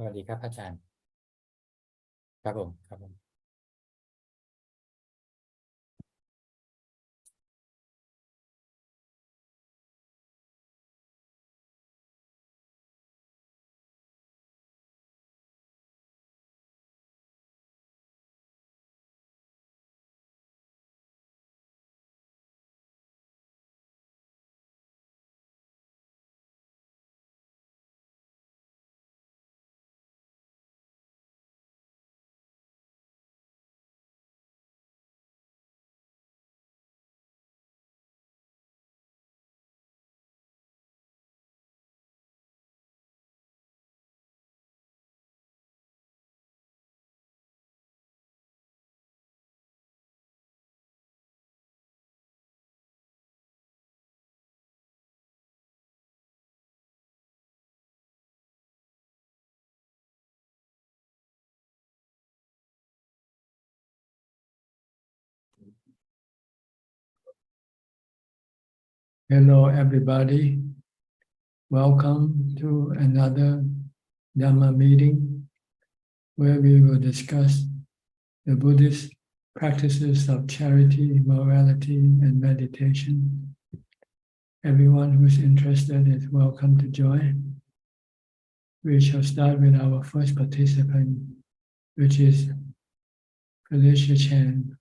วัสดีครับอาจารย์ครับผมครับผม Hello, everybody. Welcome to another Dhamma meeting where we will discuss the Buddhist practices of charity, morality, and meditation. Everyone who's interested is welcome to join. We shall start with our first participant, which is Felicia Chan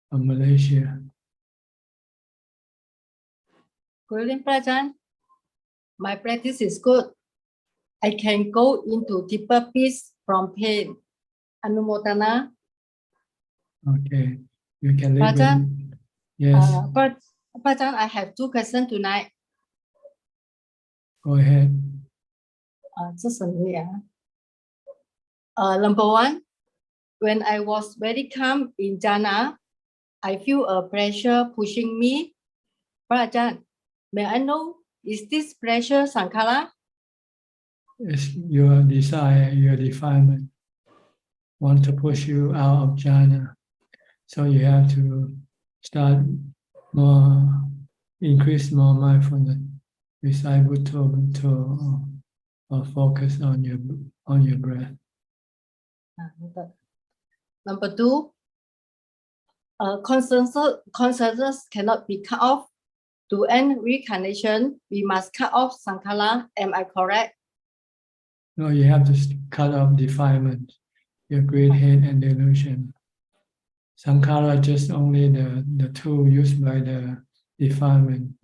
from Malaysia. Good evening, Ajaan. My practice is good. I can go into deeper peace from pain. Anumodana. Okay, you can live Ajaan, with. Yes, Ajaan, I have two questions tonight. go ahead. Number one, when I was very calm in jhana, I feel a pressure pushing me. Ajaan, may I know, is this pressure sankhara? It's your desire, your defilement, want to push you out of jhana. So you have to start more, increase more mindfulness, recite Bhutto, or focus on your breath. Number two, consciousness cannot be cut off. To end reincarnation, we must cut off sankhara. Am I correct? No, you have to cut off defilement, your great hate and delusion. Sankhara just only the tool used by the defilement.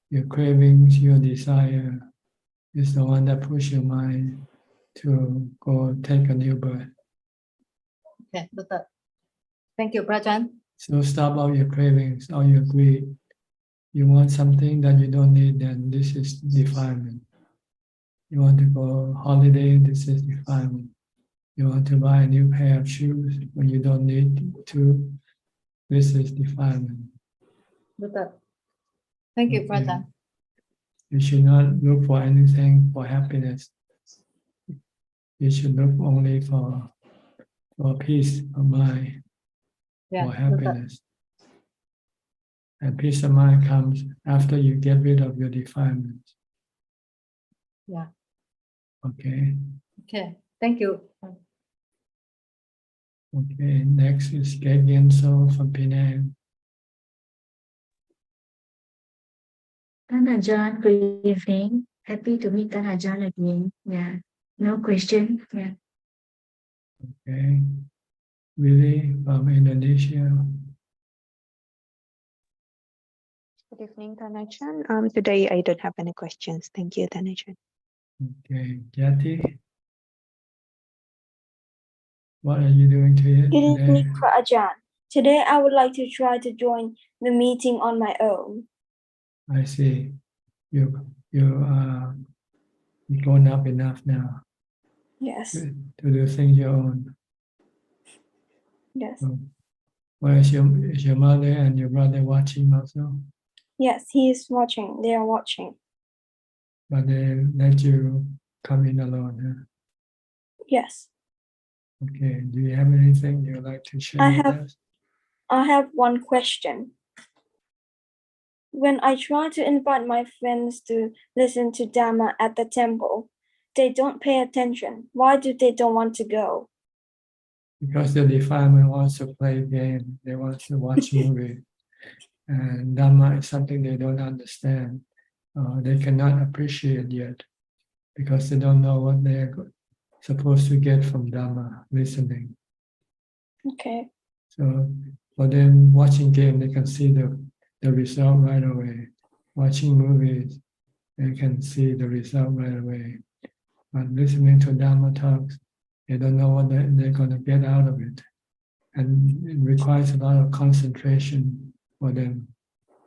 Your cravings, your desire is the one that pushes your mind to go take a new birth. Okay, Doctor. Thank you, Ajaan. So stop all your cravings, all your greed. You want something that you don't need, then this is defilement. You want to go holiday, this is defilement. You want to buy a new pair of shoes when you don't need to, this is defilement. Doctor. Thank you, Okay. Ajaan. You should not look for anything for happiness. You should look only for peace of mind, for happiness. And peace of mind comes after you get rid of your defilements. Yeah. Okay. Okay. Thank you. Okay. Next is Gagian So from Penang. Tan Ajaan, good evening. Happy to meet Tan Ajaan again. Yeah. No question. Yeah. Okay. Willie from Indonesia. Good evening, Tan Ajaan. Today I don't have any questions. Thank you, Tan Ajaan. Okay. Jati. What are you doing today? Good evening, Ajaan. Today I would like to try to join the meeting on my own. I see. You're grown up enough now Yes. to do things your own. Yes. So, well, is your mother and your brother watching also? Yes, he is watching. They are watching. But they let you come in alone, huh? Yes. Okay. Do you have anything you'd like to share with us? I have one question. When I try to invite my friends to listen to Dhamma at the temple, they don't pay attention? Why do they don't want to go? Because the defilement wants to play game, they want to watch movie, and Dhamma is something they don't understand. They cannot appreciate yet because they don't know what they're supposed to get from Dhamma listening. Okay. So for them, watching game, they can see the result right away. Watching movies, they can see the result right away. But listening to Dhamma talks, they don't know what they're going to get out of it. And it requires a lot of concentration for them,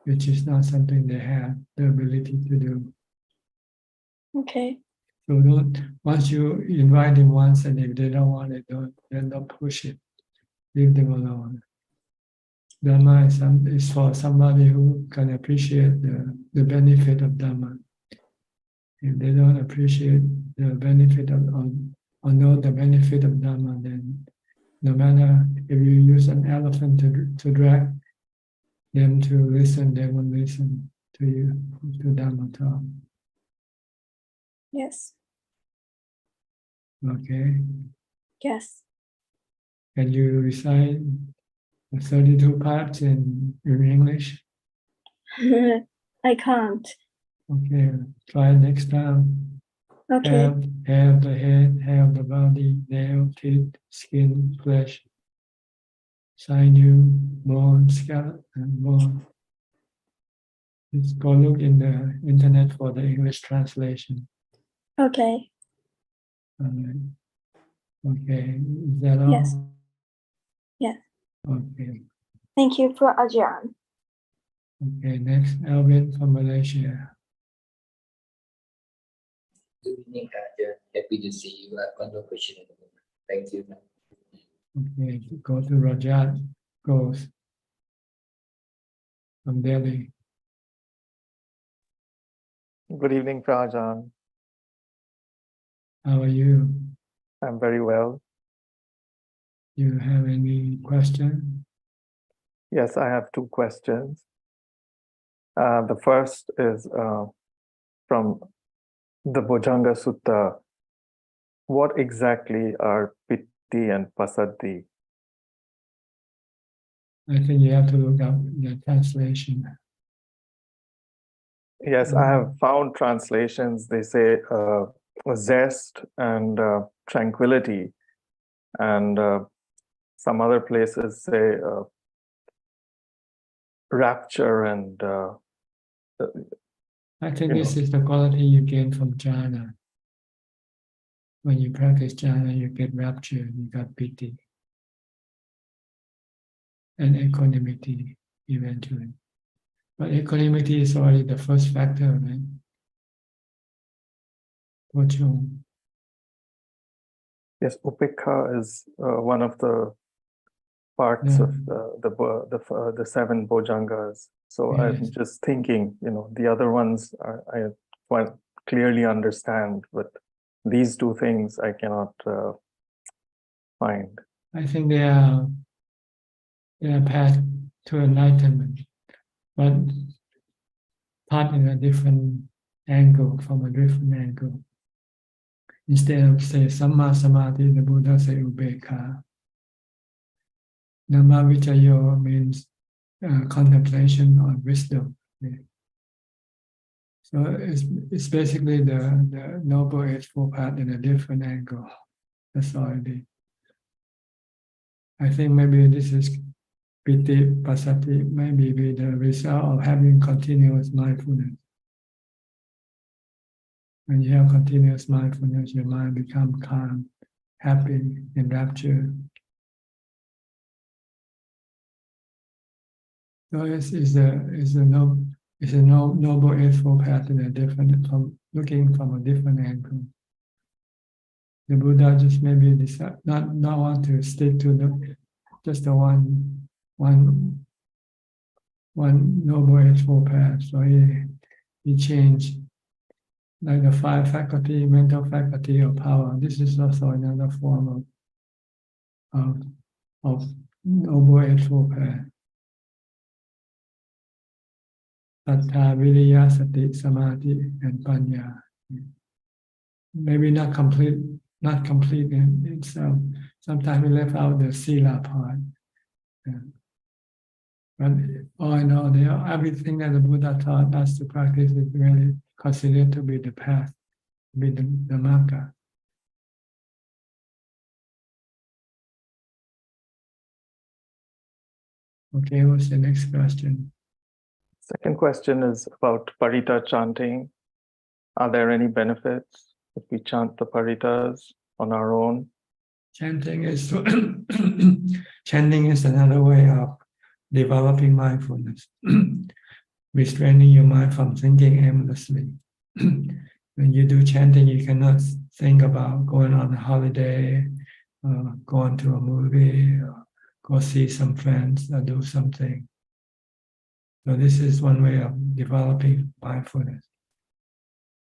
which is not something they have the ability to do. Okay. So once you invite them once, and if they don't want it, don't push it. Leave them alone. Dhamma is for somebody who can appreciate the benefit of Dhamma. If they don't appreciate the benefit of or know the benefit of Dhamma, then no matter if you use an elephant to drag them to listen, they won't listen to you, to Dhamma talk. Yes. Okay? Yes. Can you recite the 32 parts in English? I can't. Okay, try next time. Okay. Have the head, have the body, nail, teeth, skin, flesh, sinew, bone, skeleton, and bone. Just go look in the internet for the English translation. Okay. Alright. Okay, is that all? Yes. Yes. Okay. Thank you for Ajaan. Okay, next, Alvin from Malaysia. Good evening, Ajaan. Happy to see you. I've got no question at the moment. Thank you. Okay, go to Rajat Ghosh from Delhi. Good evening, Ajaan. How are you? I'm very well. You have any question? Yes, I have two questions. The first is from the Bojjhanga Sutta. What exactly are Pitti and Passaddhi? I think you have to look up the translation. Yes, I have found translations. They say zest and tranquility, and some other places say rapture and I think this is the quality you gain from jhana. When you practice jhana, you get rapture, you got piti, and equanimity eventually. But equanimity is already the first factor, right? Pochung. yes, upekha is one of the parts of the seven bojjhangas. So Yes. I'm just thinking, the other ones I quite clearly understand, but these two things I cannot find. I think they are path to enlightenment, but taught in a different angle, from a different angle. Instead of say Samma Samadhi, the Buddha say Ubekha. Dhamma Vichayo means contemplation or wisdom. Yeah. So it's basically the Noble Eightfold Path in a different angle. That's all it is. I think maybe this is Piti Pasati, maybe be the result of having continuous mindfulness. When you have continuous mindfulness, your mind becomes calm, happy, in rapture. So it's a noble eightfold path in a different, from looking from a different angle. The Buddha just maybe decide not want to stick to just the one noble eightfold path. So he changed, like the five faculty, mental faculty or power. This is also another form of noble eightfold path. Sattha, Viriya, Sati, Samadhi, and Panya. maybe not complete. It's sometimes we left out the sila part. Yeah. But all in all, everything that the Buddha taught us to practice is really considered to be the path, be the marga. Okay, what's the next question? Second question is about parita chanting. Are there any benefits if we chant the paritas on our own? Chanting is chanting is another way of developing mindfulness, restraining your mind from thinking aimlessly. When you do chanting, you cannot think about going on a holiday, going to a movie, or go see some friends, or do something. So this is one way of developing mindfulness,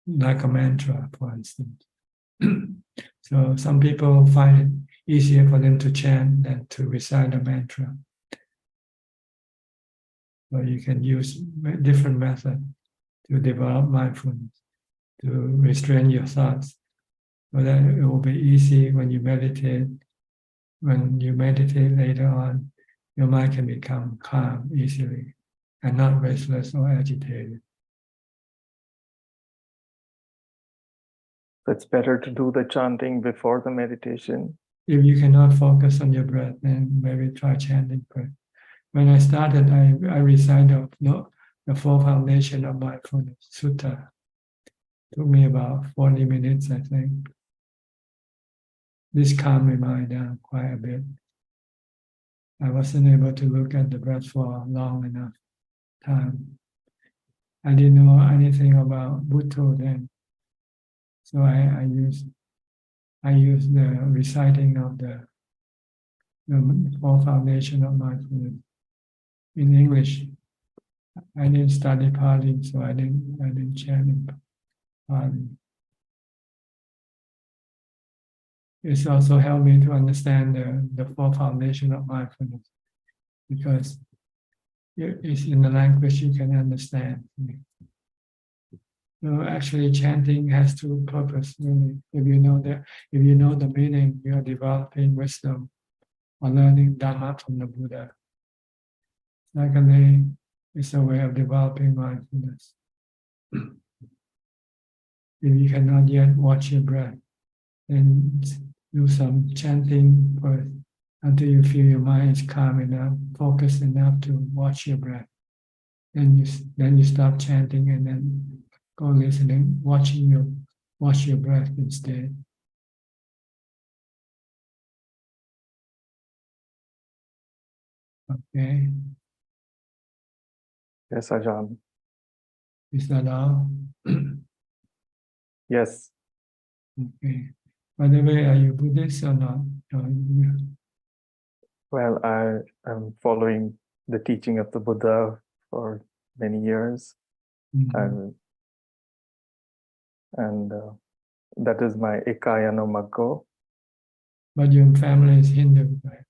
like a mantra, for instance. So some people find it easier for them to chant than to recite a mantra. So you can use different methods to develop mindfulness, to restrain your thoughts, so that it will be easy when you meditate. When you meditate later on, your mind can become calm easily and not restless or agitated. So it's better to do the chanting before the meditation. If you cannot focus on your breath, then maybe try chanting first. When I started, I recited the four foundation of mindfulness, sutta. Took me about 40 minutes, I think. This calmed my mind down quite a bit. I wasn't able to look at the breath for long enough time. I didn't know anything about Buddha then. So I used the reciting of the four foundation of mindfulness in English. I didn't study Pali, so I didn't chant in Pali. It's also helped me to understand the four foundation of mindfulness, because it's in the language you can understand. So actually, chanting has two purposes. Really, if you know the meaning, you are developing wisdom or learning Dhamma from the Buddha. Secondly, it's a way of developing mindfulness. If you cannot yet watch your breath, then do some chanting first until you feel your mind is calm enough, focused enough to watch your breath. Then you stop chanting and then go listening, watch your breath instead. Okay, Yes, Ajaan. is that all? Yes. Okay. By the way, are you Buddhist or not? Well, I am following the teaching of the Buddha for many years, Mhm. and that is my Ekayana Maggo. But your family is Hindu, right?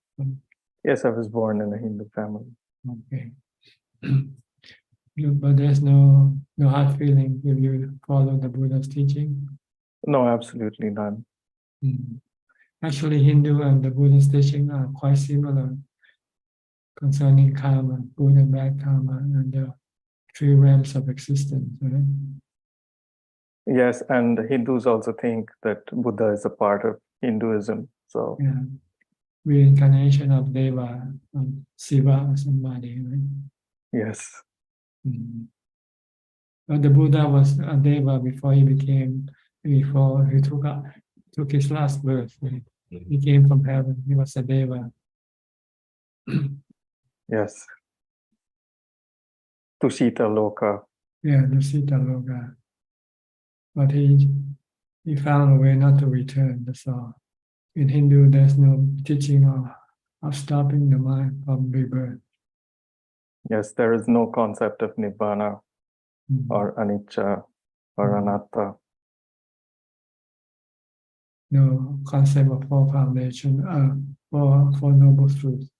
Yes, I was born in a Hindu family. Okay. But there's no hard feeling if you follow the Buddha's teaching. No, absolutely none. Mhm. Actually, Hindu and the Buddha's teaching are quite similar concerning karma, good and bad karma, and the three realms of existence. Right? Yes, and Hindus also think that Buddha is a part of Hinduism. So Yeah. Reincarnation of Deva, Siva or somebody. Right? yes, Mhm. But the Buddha was a Deva before he took his last birth. He came from heaven. He was a Deva. yes. Tushita Loka. Yeah, the Sita Loka. But he found a way not to return. That's all. In Hindu, there's no teaching of stopping the mind from rebirth. Yes, there is no concept of Nibbana Mhm. or Anicca or Mhm. Anatta. No concept of four foundation, four noble truths.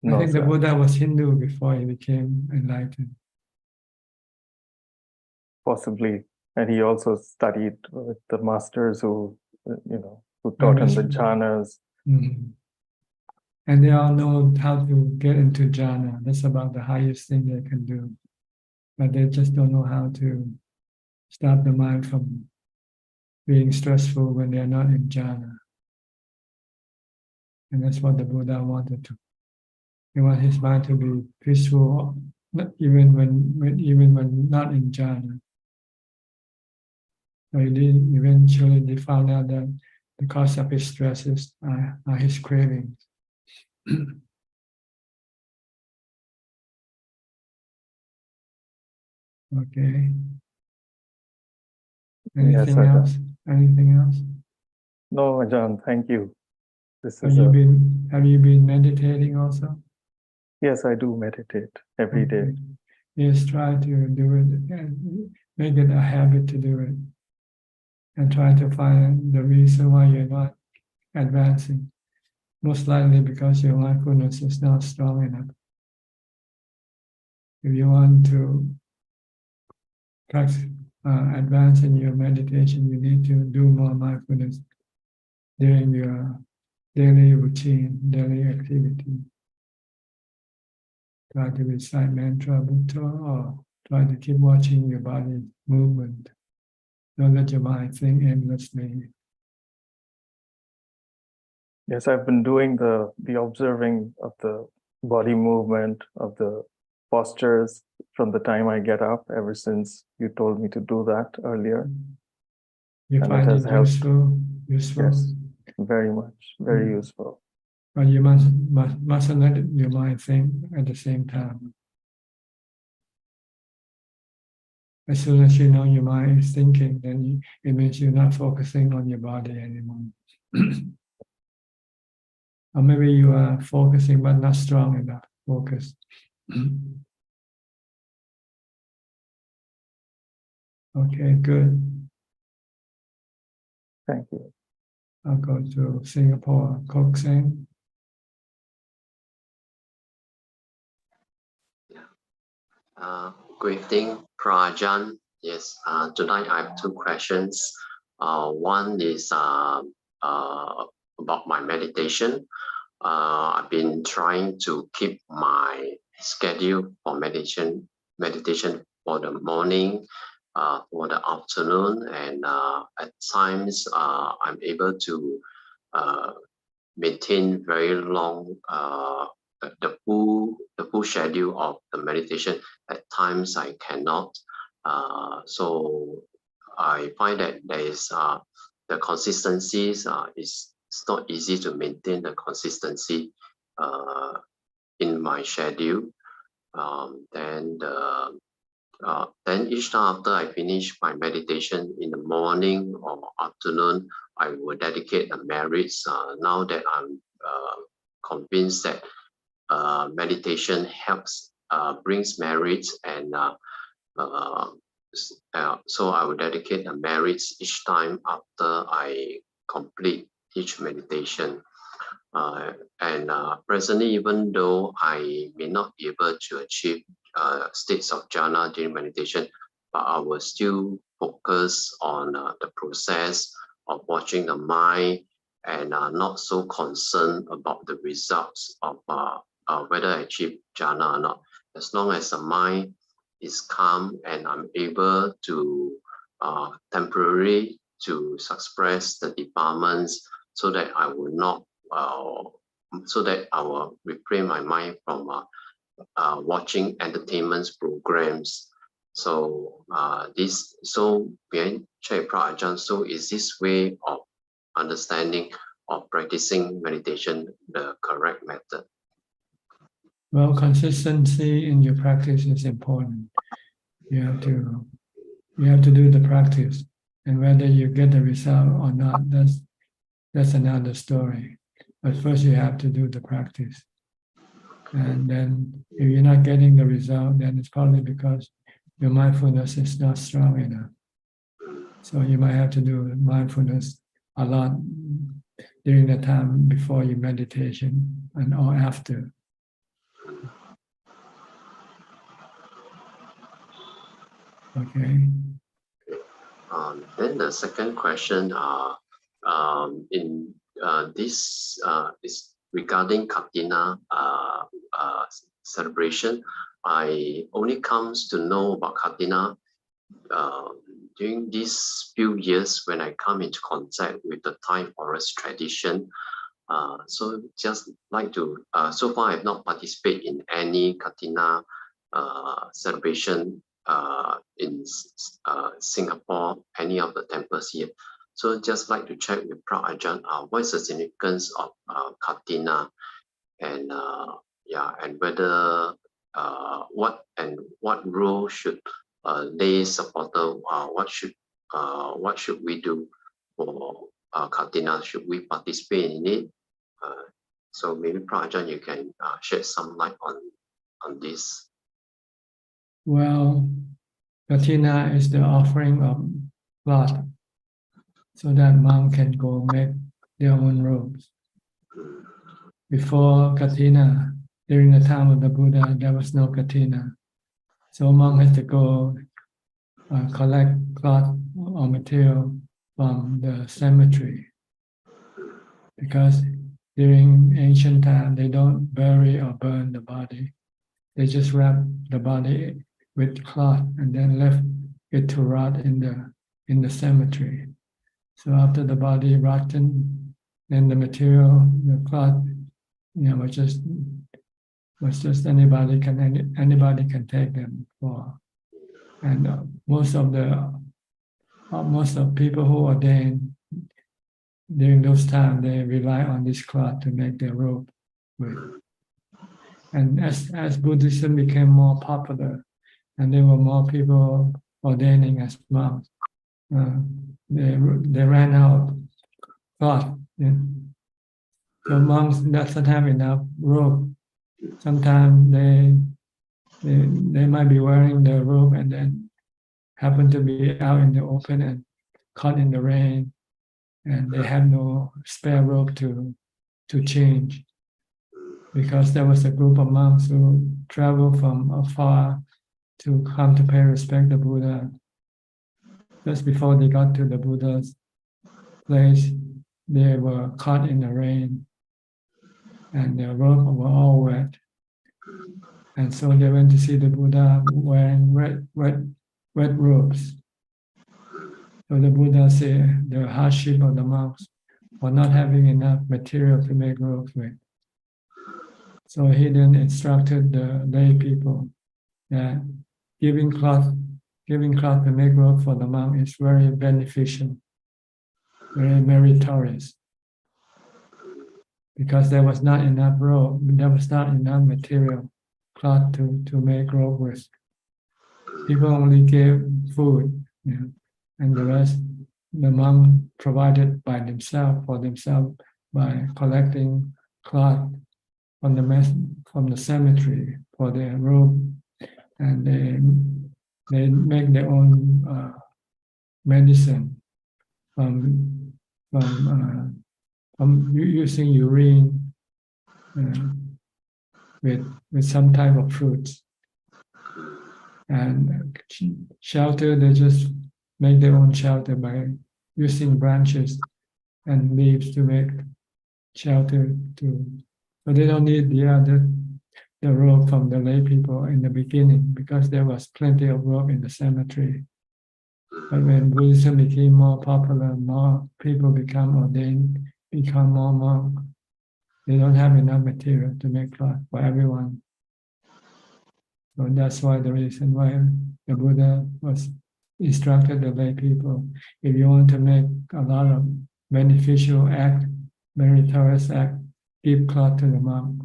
I No, think the sir. Buddha was Hindu before he became enlightened. Possibly. and he also studied with the masters who, who taught him the jhanas. Mhm. And they all know how to get into jhana. That's about the highest thing they can do. But they just don't know how to stop the mind from being stressful when they're not in jhana. And that's what the Buddha wanted to. He wanted his mind to be peaceful, even when not in jhana. So eventually they found out that the cause of his stresses are his cravings. Okay. Anything Ajaan. else? Anything else? No, Ajaan, thank you. This Have is you been meditating also? yes, I do meditate every day. Okay. Yes, try to do it and make it a habit to do it. And try to find the reason why you're not advancing. Most likely because your mindfulness is not strong enough. If you want to practice, advance in your meditation, you need to do more mindfulness during your daily routine, daily activity. Try to recite mantra, Buddha, or try to keep watching your body movement. Don't let your mind think aimlessly. Yes, I've been doing the observing of the body movement, of the postures from the time I get up, ever since you told me to do that earlier. You And it find has it helped. useful? Yes, very much, very useful. But you mustn't let your mind think at the same time. As soon as you know your mind is thinking, then it means you're not focusing on your body anymore. Or maybe you are focusing but not strong enough focus. Okay, good. Thank you. I'll go to Singapore. Kok Seng. Good evening, Ajaan. Yes, tonight I have two questions. One is about my meditation. I've been trying to keep my schedule for meditation for the morning, for the afternoon, and at times I'm able to maintain very long the full schedule of the meditation. At times I cannot. So I find that there is the consistencies it's not easy to maintain the consistency in my schedule. Then each time after I finish my meditation in the morning or afternoon, I will dedicate the merits. Now that I'm convinced that meditation helps, brings merits, and so I will dedicate the merits each time after I complete each meditation. Presently, even though I may not be able to achieve states of jhana during meditation, but I will still focus on the process of watching the mind and not so concerned about the results of whether I achieve jhana or not. As long as the mind is calm and I'm able to temporarily to suppress the defilements so that I will not so that I will refrain my mind from watching entertainment programs. So may I check, Ajaan, so is this way of understanding of practicing meditation the correct method? Well, consistency in your practice is important. You have to do the practice, and whether you get the result or not, that's another story. But first you have to do the practice. And then if you're not getting the result, then it's probably because your mindfulness is not strong enough. So you might have to do mindfulness a lot during the time before your meditation and or after. Okay. Then the second question in this is regarding Katina celebration. I only comes to know about Katina during these few years when I come into contact with the Thai forest tradition. So just like to, so far I have not participated in any Katina celebration in Singapore, any of the temples here. So just like to check with Prof. Ajaan, what is the significance of Katina, and yeah, and whether what role should lay supporter, what should we do for Katina? Should we participate in it? So maybe Prof. Ajaan, you can shed some light on this. Well, Katina is the offering of blood, so that monk can go make their own robes. Before Katina, during the time of the Buddha, there was no Katina. So monk has to go collect cloth or material from the cemetery, because during ancient time they don't bury or burn the body. They just wrap the body with cloth and then left it to rot in the cemetery. So after the body rotten, then the material, the cloth, was just anybody can take them for. And most of people who ordain during those times, they rely on this cloth to make their robe with. And as Buddhism became more popular, and there were more people ordaining as monks, they ran out of cloth. Yeah. So monks doesn't have enough robe. Sometimes they might be wearing the robe and then happen to be out in the open and caught in the rain, and they have no spare robe to change, because there was a group of monks who traveled from afar to come to pay respect to Buddha. Just before they got to the Buddha's place, they were caught in the rain, and their robes were all wet. And so they went to see the Buddha wearing wet robes. So the Buddha said the hardship of the monks for not having enough material to make robes with. So he then instructed the lay people that giving cloth to make robe for the monk is very beneficial, very meritorious, because there was not enough robe, there was not enough material, cloth to make robe with. People only gave food, and the rest the monk provided by themselves for themselves by collecting cloth from the cemetery for their robe, and they make their own medicine from using urine with some type of fruits. And shelter, they just make their own shelter by using branches and leaves to make shelter too. So they don't need the robe from the lay people in the beginning, because there was plenty of robe in the cemetery. But when Buddhism became more popular, more people become ordained, become more monks, they don't have enough material to make cloth for everyone. So that's why the reason why the Buddha was instructed the lay people, if you want to make a lot of beneficial act, meritorious act, give cloth to the monk.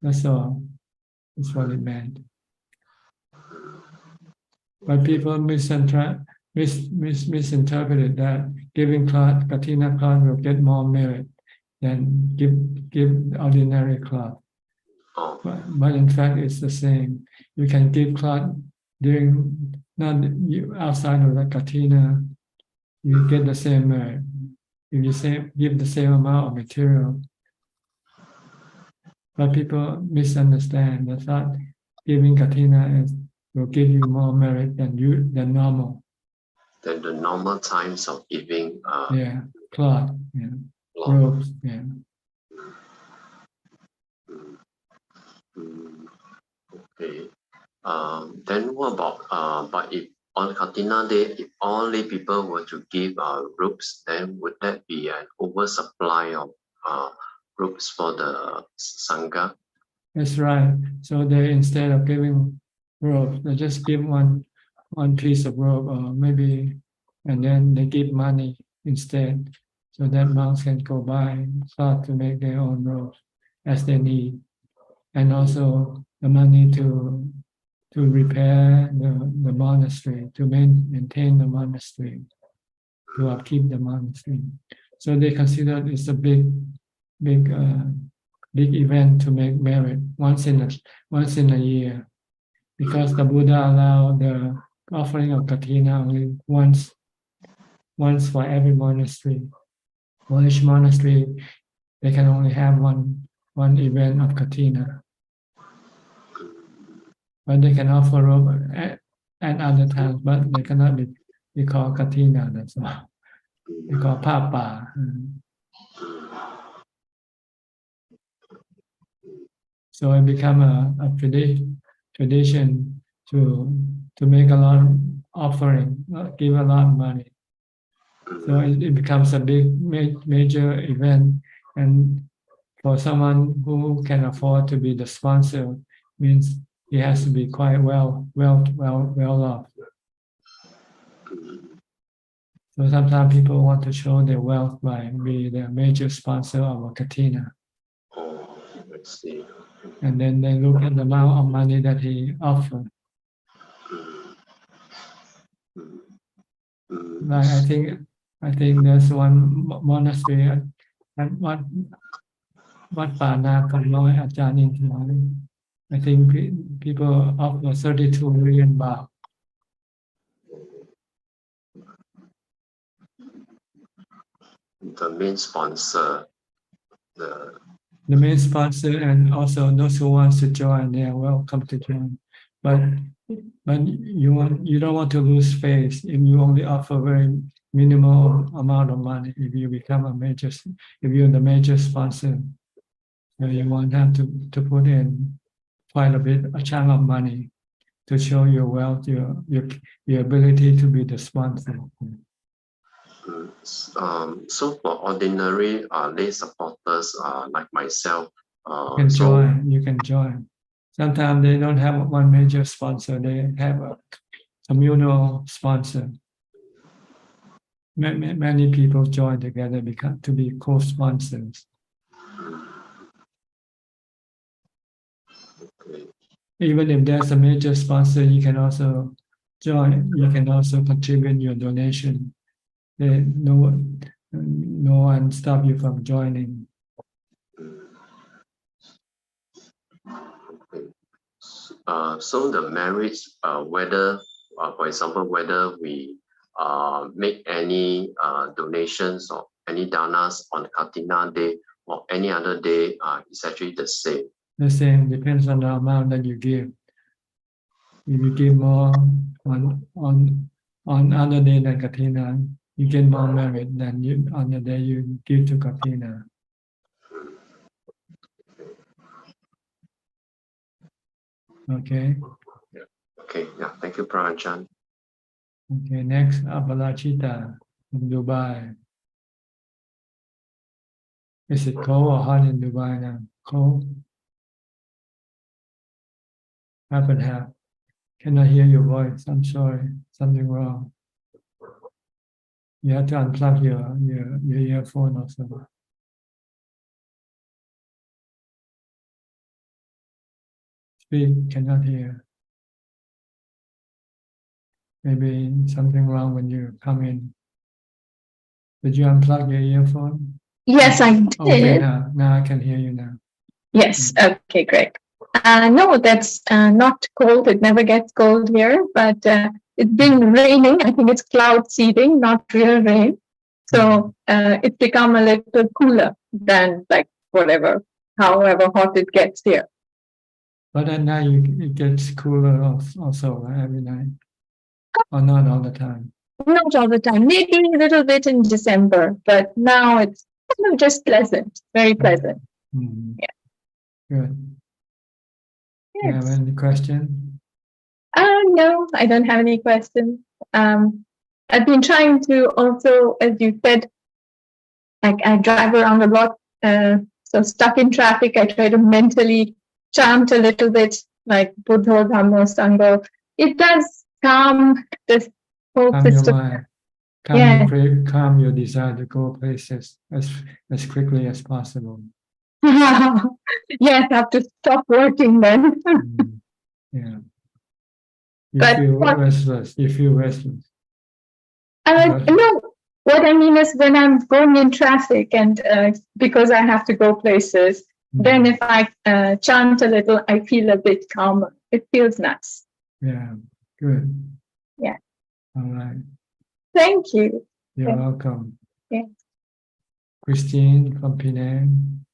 That's all. That's what it meant. But people misinterpreted that giving cloth, Katina cloth, will get more merit than give ordinary cloth. But in fact, it's the same. You can give cloth during outside of the Katina, you get the same merit. If you give the same amount of material. But people misunderstand. They thought giving Katina will give you more merit than normal. then the normal times of giving Yeah, cloth, yeah, long. robes, yeah. Mm, mm, okay. Then what about but if on Katina Day, if only people were to give robes, then would that be an oversupply of robes for the Sangha? That's right. So they, instead of giving robe, they just give one piece of robe, or maybe, and then they give money instead, so that monks can go buy cloth to make their own robes as they need, and also the money to repair the monastery, to maintain the monastery, to upkeep the monastery. So they consider it's a big event to make merit once in a year, because the Buddha allowed the offering of katina only once for every monastery. For each monastery, they can only have one event of katina, but they can offer robe at other times, but they cannot be called katina. That's all. They call papa. So it become a tradition to make a lot of offering, give a lot of money. So it becomes a big major event, and for someone who can afford to be the sponsor, means he has to be quite well off. So sometimes people want to show their wealth by being the major sponsor of a katina. Oh, I see. And then they look at the amount of money that he offered. Like I think there's one monastery at whatป่านาคำน้อยอาจารย์อินทร์น้อย I think people offer 32 million baht. The main sponsor, The main sponsor and also those who wants to join, they are welcome to join. But you don't want to lose face if you only offer very minimal amount of money. If you become if you're the major sponsor, so you won't have to put in quite a chunk of money to show your wealth, your ability to be the sponsor. So for ordinary lay supporters like myself, You can join. Sometimes they don't have one major sponsor, they have a communal sponsor. Many people join together to be co-sponsors. okay. Even if there's a major sponsor, you can also join. You can also contribute your donation. No one stop you from joining. So the merits, whether, for example, whether we make any donations or any danas on Katina Day or any other day, is actually the same. The same depends on the amount that you give. If you give more on other day than Katina, you get more merit than on the day you give to Katina. Okay. Okay, yeah, thank you, Prabhupada. Okay, next, Abalachita from Dubai. Is it cold or hot in Dubai now? Cold? Half and half. Cannot hear your voice. I'm sorry. Something wrong. You have to unplug your earphone also. Speak, cannot hear. Maybe something wrong when you come in. Did you unplug your earphone? Yes, I Okay, did. now I can hear you now. Yes, okay, great. No, that's not cold. It never gets cold here, but it's been raining. I think it's cloud seeding, not real rain. So it's become a little cooler than like however hot it gets here. But at night it gets cooler also every night, or not all the time. Not all the time, maybe a little bit in December, but now it's kind of just pleasant, very pleasant. Mhm. Yeah. Good. You have Yes. any question? No, I don't have any questions. I've been trying to also, as you said, like I drive around a lot, so stuck in traffic, I try to mentally chant a little bit, like Buddho Dhammo Sangho. It does calm this whole Calm your system. mind. Yeah. Calm your desire to go places as quickly as possible. Yes, I have to stop working then. Yeah. You But feel what- restless. You feel restless. No, what I mean is when I'm going in traffic and because I have to go places, then if I chant a little, I feel a bit calmer. It feels nice. Yeah. Good. Yeah. All right. Thank you. You're welcome. Yeah. Christine from Penang.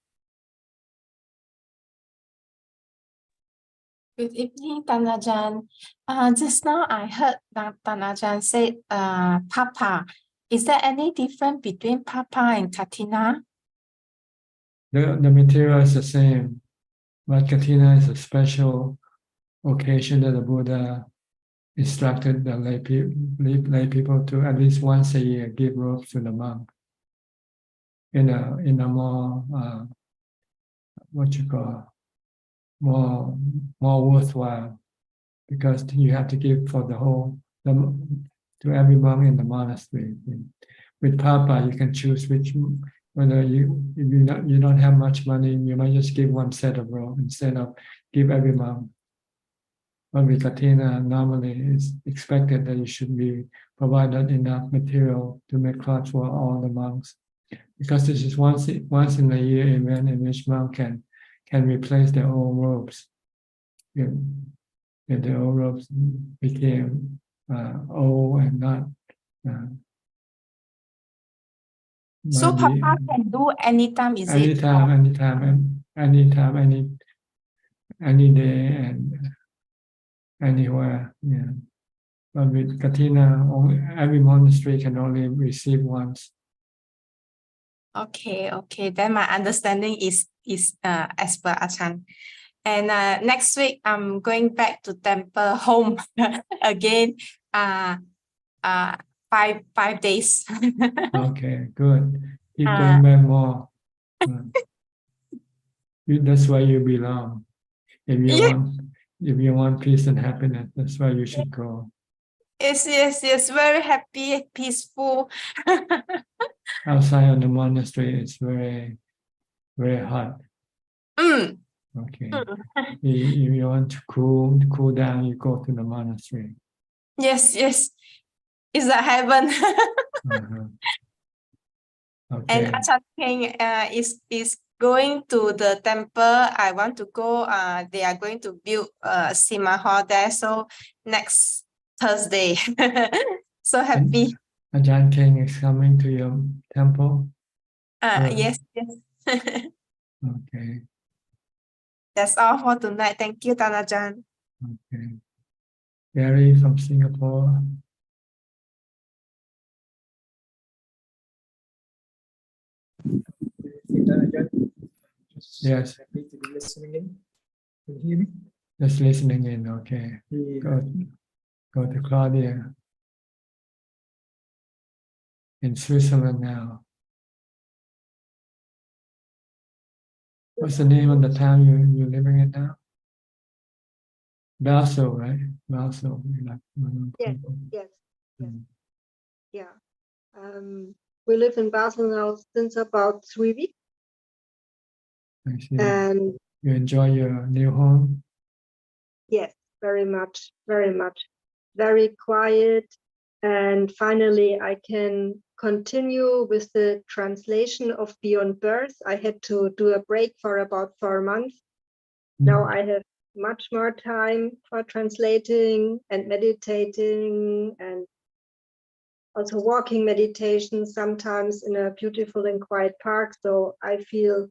Good evening, Tanajan. Just now I heard that Tanajan said Papa. Is there any difference between Papa and Katina? The material is the same, but Katina is a special occasion that the Buddha instructed the lay people to at least once a year give robes to the monk in a more what you call more worthwhile, because you have to give for to every monk in the monastery. With Papa, you can choose whether you don't have much money, you might just give one set of robe instead of give every monk. But with Katina, normally it's expected that you should be provided enough material to make clothes for all the monks, because this is once in a year event in which monk can replace their old robes. If the old robes became old and not. So might be- Papa can do anytime, is it? anytime, any day and anywhere. Yeah. But with Katina, every monastery can only receive once. Okay, then my understanding is as per Ajaan. And next week I'm going back to temple home again. 5 days. Okay, good. Keep going back more. That's where you belong. If you want peace and happiness, that's where you should go. Yes, very happy, peaceful. Outside of the monastery, it's very, very hot. Mm. Okay. If you want to cool down, you go to the monastery. Yes. It's a heaven. Okay. And Ajaan Peng is going to the temple. I want to go. They are going to build a Sima hall there. So next Thursday. So happy. Ajaan King is coming to your temple? Yes. Okay. That's all for tonight. Thank you, Tanajan. Okay. Gary from Singapore. Yes. Happy to be listening in. Can you hear me? Just listening in. Okay. Yeah. Go to Claudia in Switzerland now. What's the name of the town you're living in now? Basel, right? Basel. Yes. Yeah. We live in Basel now since about 3 weeks. I see. And you enjoy your new home? yes, very much. Very quiet. And finally, I can continue with the translation of Beyond Birth. I had to do a break for about 4 months. Now I have much more time for translating and meditating, and also walking meditation, sometimes in a beautiful and quiet park. So I feel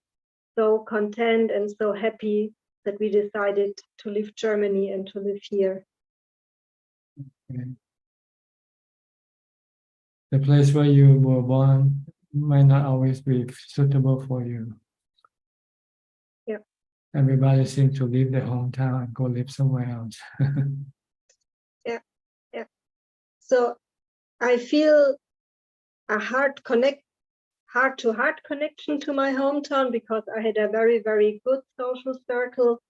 so content and so happy that we decided to leave Germany and to live here. Okay. the place where you were born might not always be suitable for you. Yeah. Everybody seems to leave their hometown and go live somewhere else. Yeah. So I feel a heart-to-heart connection to my hometown because I had a very, very good social circle.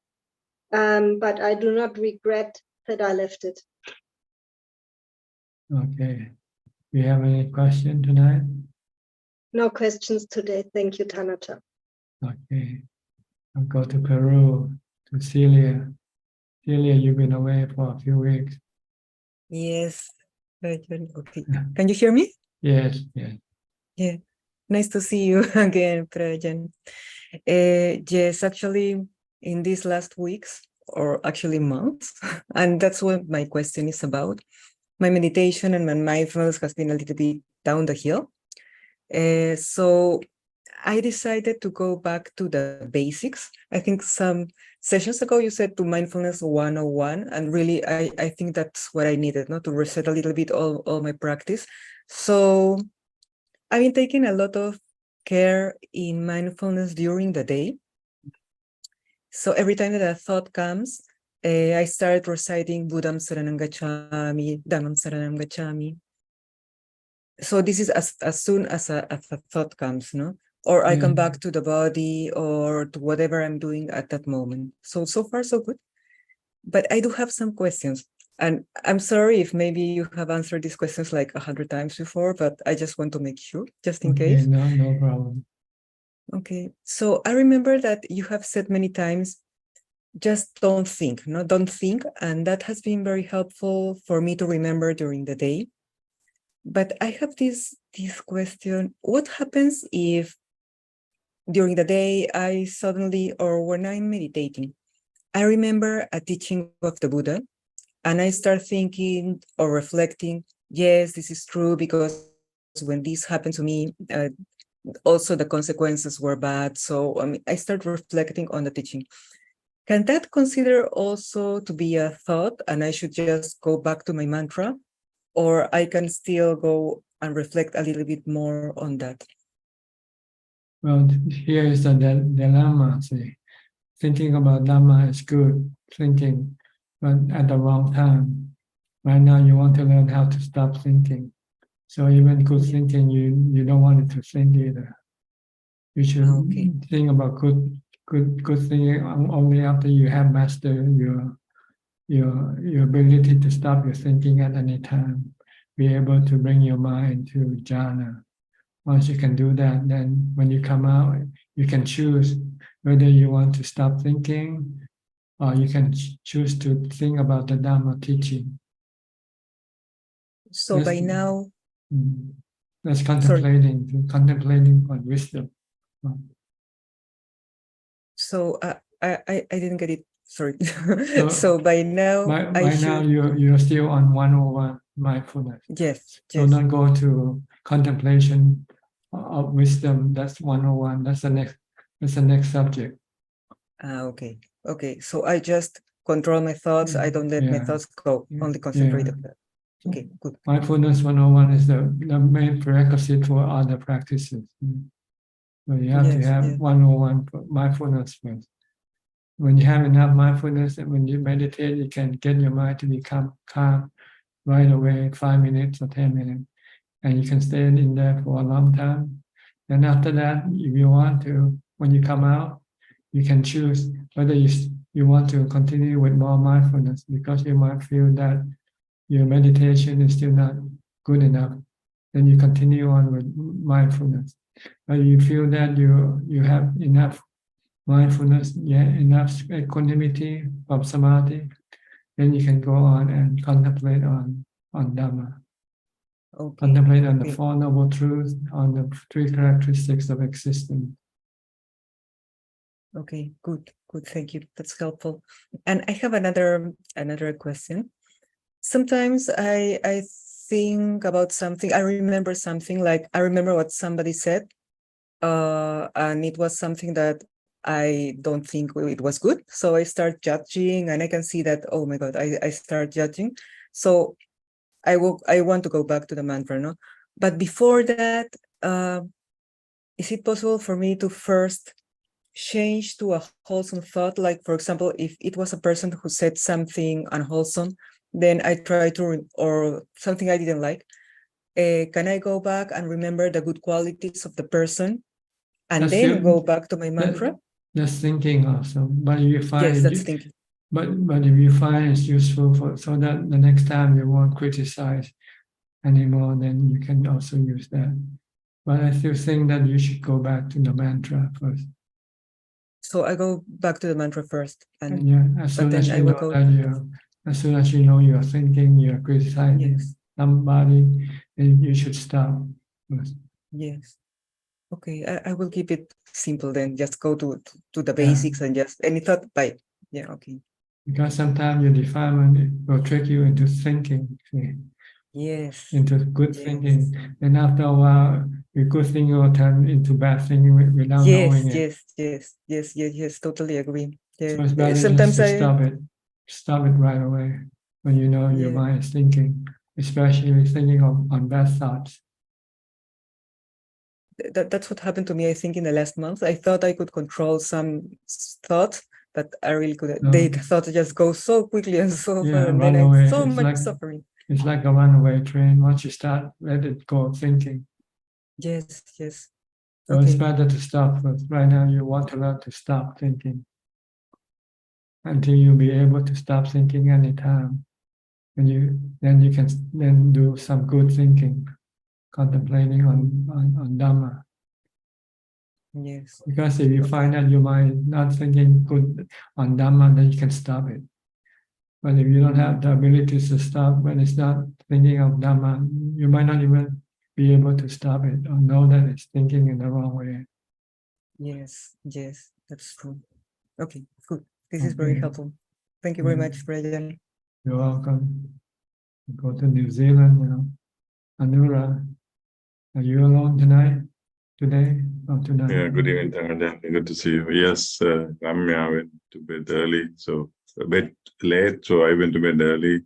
But I do not regret that I left it. Okay. Do you have any question tonight? No questions today. Thank you, Tanata. Okay. I'll go to Peru, to Celia. Celia, you've been away for a few weeks. Yes, Ajaan. Okay. Can you hear me? Yes, yes. Yeah. Nice to see you again, Prajan. Yes, actually, in these last weeks, or actually months, and that's what my question is about. My meditation and my mindfulness has been a little bit down the hill. So I decided to go back to the basics. I think some sessions ago you said to mindfulness 101, and really I think that's what I needed, not to reset a little bit all my practice. So I've been taking a lot of care in mindfulness during the day. So every time that a thought comes, I start reciting Buddham Saranam Gacchami, Dhammam Saranam Gacchami. So this is as soon as a thought comes, no? Or I come back to the body or to whatever I'm doing at that moment. So far, so good. But I do have some questions. And I'm sorry if maybe you have answered these questions like 100 times before, but I just want to make sure, just in case. No problem. Okay. So I remember that you have said many times, just don't think, no, don't think. And that has been very helpful for me to remember during the day. But I have this question, what happens if during the day I suddenly, or when I'm meditating, I remember a teaching of the Buddha and I start thinking or reflecting, yes, this is true because when this happened to me, also the consequences were bad. So I start reflecting on the teaching. Can that consider also to be a thought and I should just go back to my mantra? Or I can still go and reflect a little bit more on that? Well, here is the dilemma. See, thinking about Dhamma is good, thinking, but at the wrong time. Right now, you want to learn how to stop thinking. So even good thinking, you don't want it to think either. You should think about good thinking only after you have mastered your ability to stop your thinking at any time. Be able to bring your mind to jhana. Once you can do that, then when you come out, you can choose whether you want to stop thinking or you can choose to think about the Dhamma teaching. So by now... That's contemplating on wisdom. So I didn't get it. Sorry. So by now, now you're still on 101 mindfulness. Yes. So don't go to contemplation of wisdom. That's 101. That's the next subject. Okay. So I just control my thoughts. I don't let my thoughts go. Only concentrate on that. Okay, good. Mindfulness 101 is the main prerequisite for other practices. So you have to have 101 mindfulness first. When you have enough mindfulness and when you meditate, you can get your mind to become calm right away, 5 minutes or 10 minutes. And you can stay in there for a long time. And after that, if you want to, when you come out, you can choose whether you want to continue with more mindfulness because you might feel that your meditation is still not good enough. Then you continue on with mindfulness. But you feel that you have enough mindfulness, enough equanimity of samadhi, then you can go on and contemplate on Dhamma. Contemplate on the Four Noble Truths, on the three characteristics of existence. Okay, good, thank you. That's helpful. And I have another question. Sometimes I think about something, I remember something, like I remember what somebody said, and it was something that I don't think it was good. So I start judging and I can see that, oh my God, I start judging. So I want to go back to the mantra, no? but before that, is it possible for me to first change to a wholesome thought? Like, for example, if it was a person who said something unwholesome, then I try to, or something I didn't like, can I go back and remember the good qualities of the person and That's then your- go back to my mantra? That's thinking also. But if you find Yes, that's thinking. But if you find it's useful for so that the next time you won't criticize anymore, then you can also use that. But I still think that you should go back to the mantra first. So I go back to the mantra first, and Yeah, as but soon as then you I will know go. that as soon as you know you're thinking, you're criticizing somebody, then you should stop first. Yes. Okay, I will keep it simple then. Just go to the Yeah. basics and just any thought by. Yeah. Okay. Because sometimes your defilement will trick you into thinking. See? Yes. Into good thinking, and after a while, your good thinking will turn into bad thinking without knowing it. Yes. Totally agree. Yeah. So it's better Sometimes just to stop it right away when you know your Yeah. mind is thinking, especially thinking on bad thoughts. That's what happened to me. I think in the last month, I thought I could control some thoughts, but I really couldn't. No. They thought just go so quickly and so far, Yeah, and run then away. I so It's much suffering. It's like a runaway train. Once you start, let it go thinking. Yes. So it's Okay. better to stop first. Right now, you want to learn to stop thinking until you'll be able to stop thinking anytime. And then you can then do some good thinking, contemplating on Dhamma. Yes. Because if you find that your mind not thinking good on Dhamma, then you can stop it. But if you don't have the ability to stop when it's not thinking of Dhamma, you might not even be able to stop it or know that it's thinking in the wrong way. Yes, that's true. Okay, good. This is very Okay. helpful. Thank you very much, Prajan. You're welcome. Go to New Zealand, Anura, are you alone tonight? Today or tonight? Yeah, good evening, Ajaan. Good to see you. Yes, Ramya went to bed early, so a bit late, so I went to bed early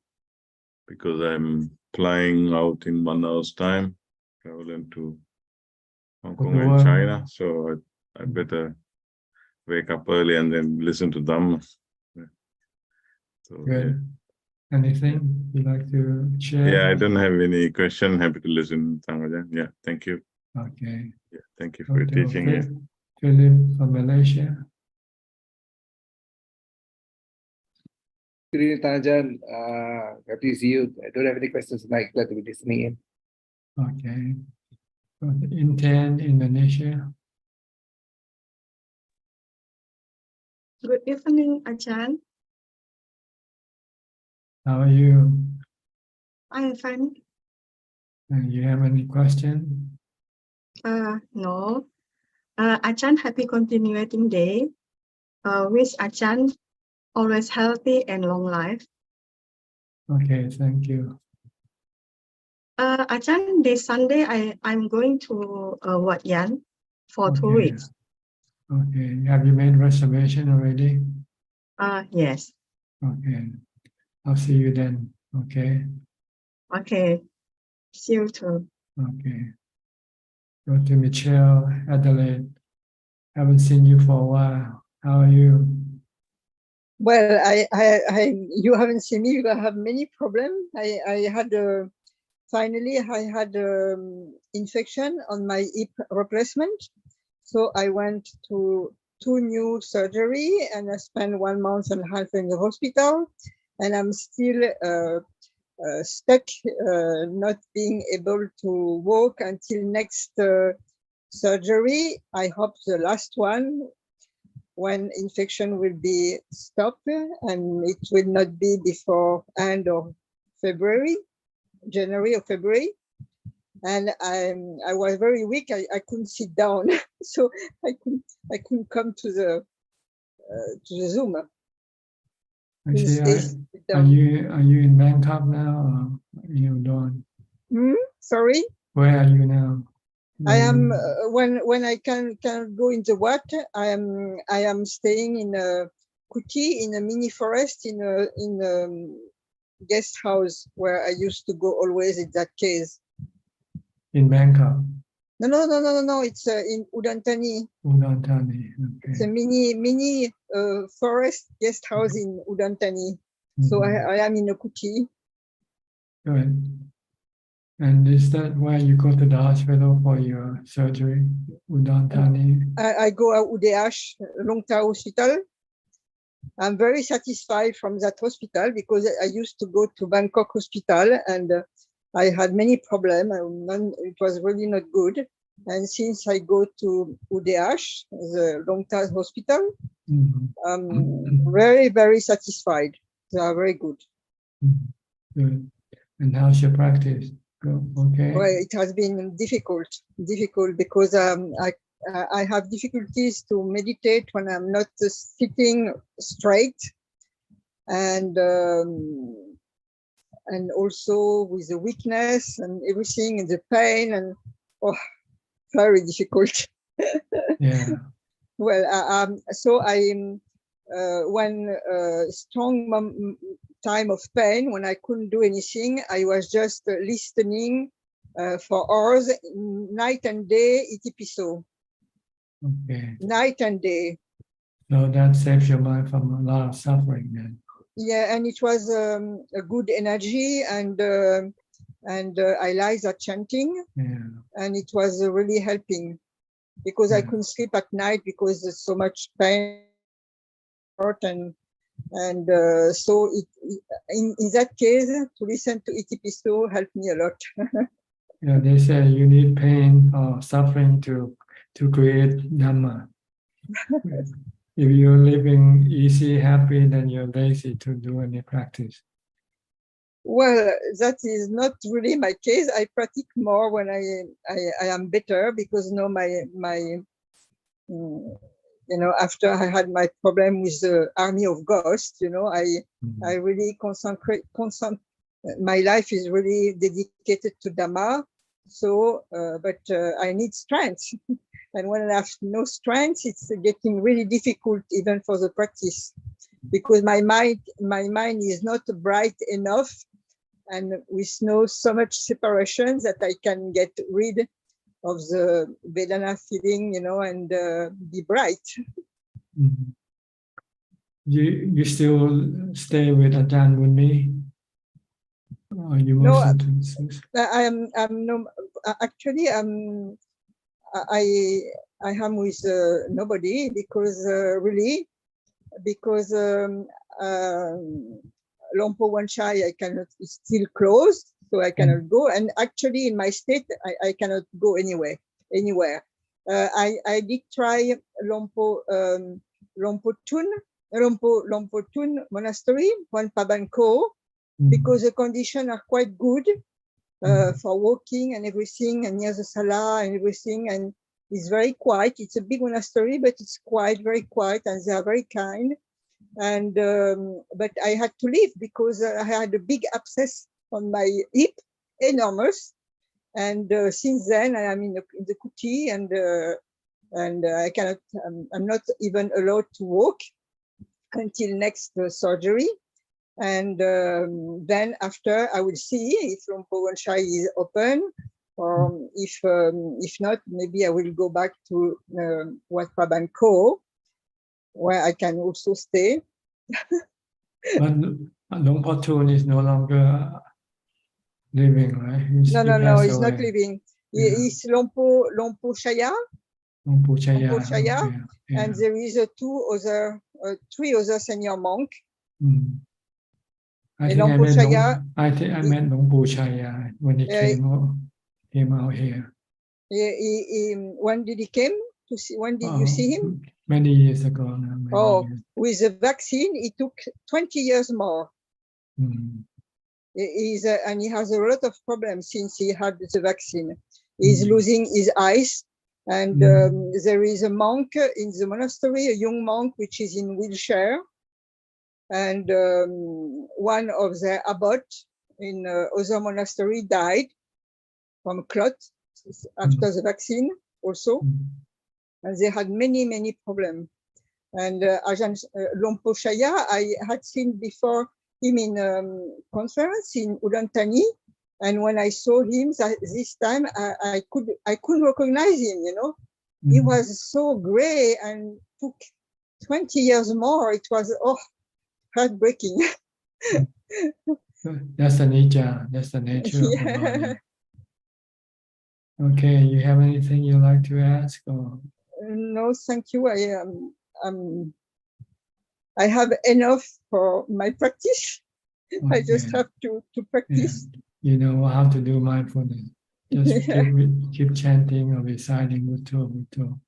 because I'm flying out in 1 hour's time, traveling to Hong Kong and China, so I better wake up early and then listen to them. So, Good. Anything you'd like to share? Yeah, I don't have any question. Happy to listen, Ajaan. Yeah, thank you. Okay. Yeah, thank you for your teaching. Yeah. Philip from Malaysia. Good evening, Ajaan. Happy to see you. I don't have any questions tonight. Glad to be listening in. Okay. From Intan, Indonesia. Good evening, Ajahn. How are you? I'm fine. You have any question? No. Ajahn, happy continuing day. Wish Ajahn always healthy and long life. Okay, thank you. Ajahn, this Sunday I'm going to Wat Yan for 2 weeks. Okay, have you made reservation already? Yes. Okay, I'll see you then. Okay. Okay. See you too. Okay. Go to Michelle, Adelaide. Haven't seen you for a while. How are you? Well, you haven't seen me because I have many problems. I had finally I had infection on my hip replacement, so I went to 2 new surgery and I spent 1 month and a half in the hospital, and I'm still stuck, not being able to walk until next surgery. I hope the last one, when infection will be stopped, and it will not be before end of February, January or February. And I was very weak. I couldn't sit down, so I couldn't come to the Zoom. Actually, are you in Bangkok now or in Udon? Sorry? Where are you now? I am when I can go in the water. I am staying in a Kuti, in a mini forest, in a guest house where I used to go always in that case. in Bangkok, No. It's in Udon Thani. Udon Thani. It's Okay. a mini forest guest house in Udon Thani. So I am in a kuti. Good. And is that why you go to the hospital for your surgery, Udon Thani? I go to UDH, Longta Hospital. I'm very satisfied from that hospital because I used to go to Bangkok Hospital and I had many problems. It was really not good. And since I go to UDH, the Longta Hospital, I'm very, very satisfied. They are very good. Good. And how's your practice? Go. Okay. Well, it has been difficult because I have difficulties to meditate when I'm not sitting straight, and also with the weakness and everything and the pain and very difficult. Yeah. Well, so I'm one strong time of pain when I couldn't do anything. I was just listening for hours, night and day, itipiso. Okay. Night and day. So that saves your mind from a lot of suffering then. Yeah, and it was a good energy, and I like that chanting, and it was really helping because I couldn't sleep at night because there's so much pain, and so in that case, to listen to itipiso helped me a lot. Yeah, they say you need pain or suffering to create Dhamma. If you're living easy, happy, then you're lazy to do any practice. Well, that is not really my case. I practice more when I am better because after I had my problem with the army of ghosts, I really concentrate. My life is really dedicated to Dhamma. So, but I need strength. And when I have no strength, it's getting really difficult even for the practice because my mind is not bright enough and with so much separation that I can get rid of the Vedana feeling, and be bright. You still stay with Ajaan Munmi? Or you No, I am with nobody because Lompo Wanchai is still closed, so I cannot go. And actually, in my state, I cannot go anywhere. I did try Lompo Tun Monastery, Wan Pabanko, because the conditions are quite good for walking and everything, and near the Salah and everything, and it's very quiet. It's a big monastery, but it's quiet, very quiet, and they are very kind. And but I had to leave because I had a big abscess on my hip, enormous. And since then, I am in the kuti, and I cannot. I'm not even allowed to walk until next surgery. And then after, I will see if Lompo Wanchai is open, or if not, maybe I will go back to Wat Pabanko, where I can also stay. But Lompo Tun is no longer living, right? No, he's not living. He's Lompo Chaya. Lompo Chaya. And there is three other senior monk. I think I met Lompo Chaya when he came out here. When did he came to see? When did you see him? Many years ago now. With the vaccine, it took 20 years more. And he has a lot of problems since he had the vaccine. He's losing his eyes. And there is a monk in the monastery, a young monk, which is in wheelchair. And one of the abbot in other monastery died from clot after the vaccine also. And they had many problems. And Ajaan Lompo Chaya, I had seen before him in conference in Udon Thani, And when I saw him this time, I couldn't recognize him, you know. He was so gray and took 20 years more. It was heartbreaking. That's the nature. That's the nature of the body. Okay, you have anything you'd like to ask? Or? No, thank you. I have enough for my practice. Okay. I just have to practice. Yeah. You know how to do mindfulness. Just keep chanting or reciting Bhutto, Bhutto.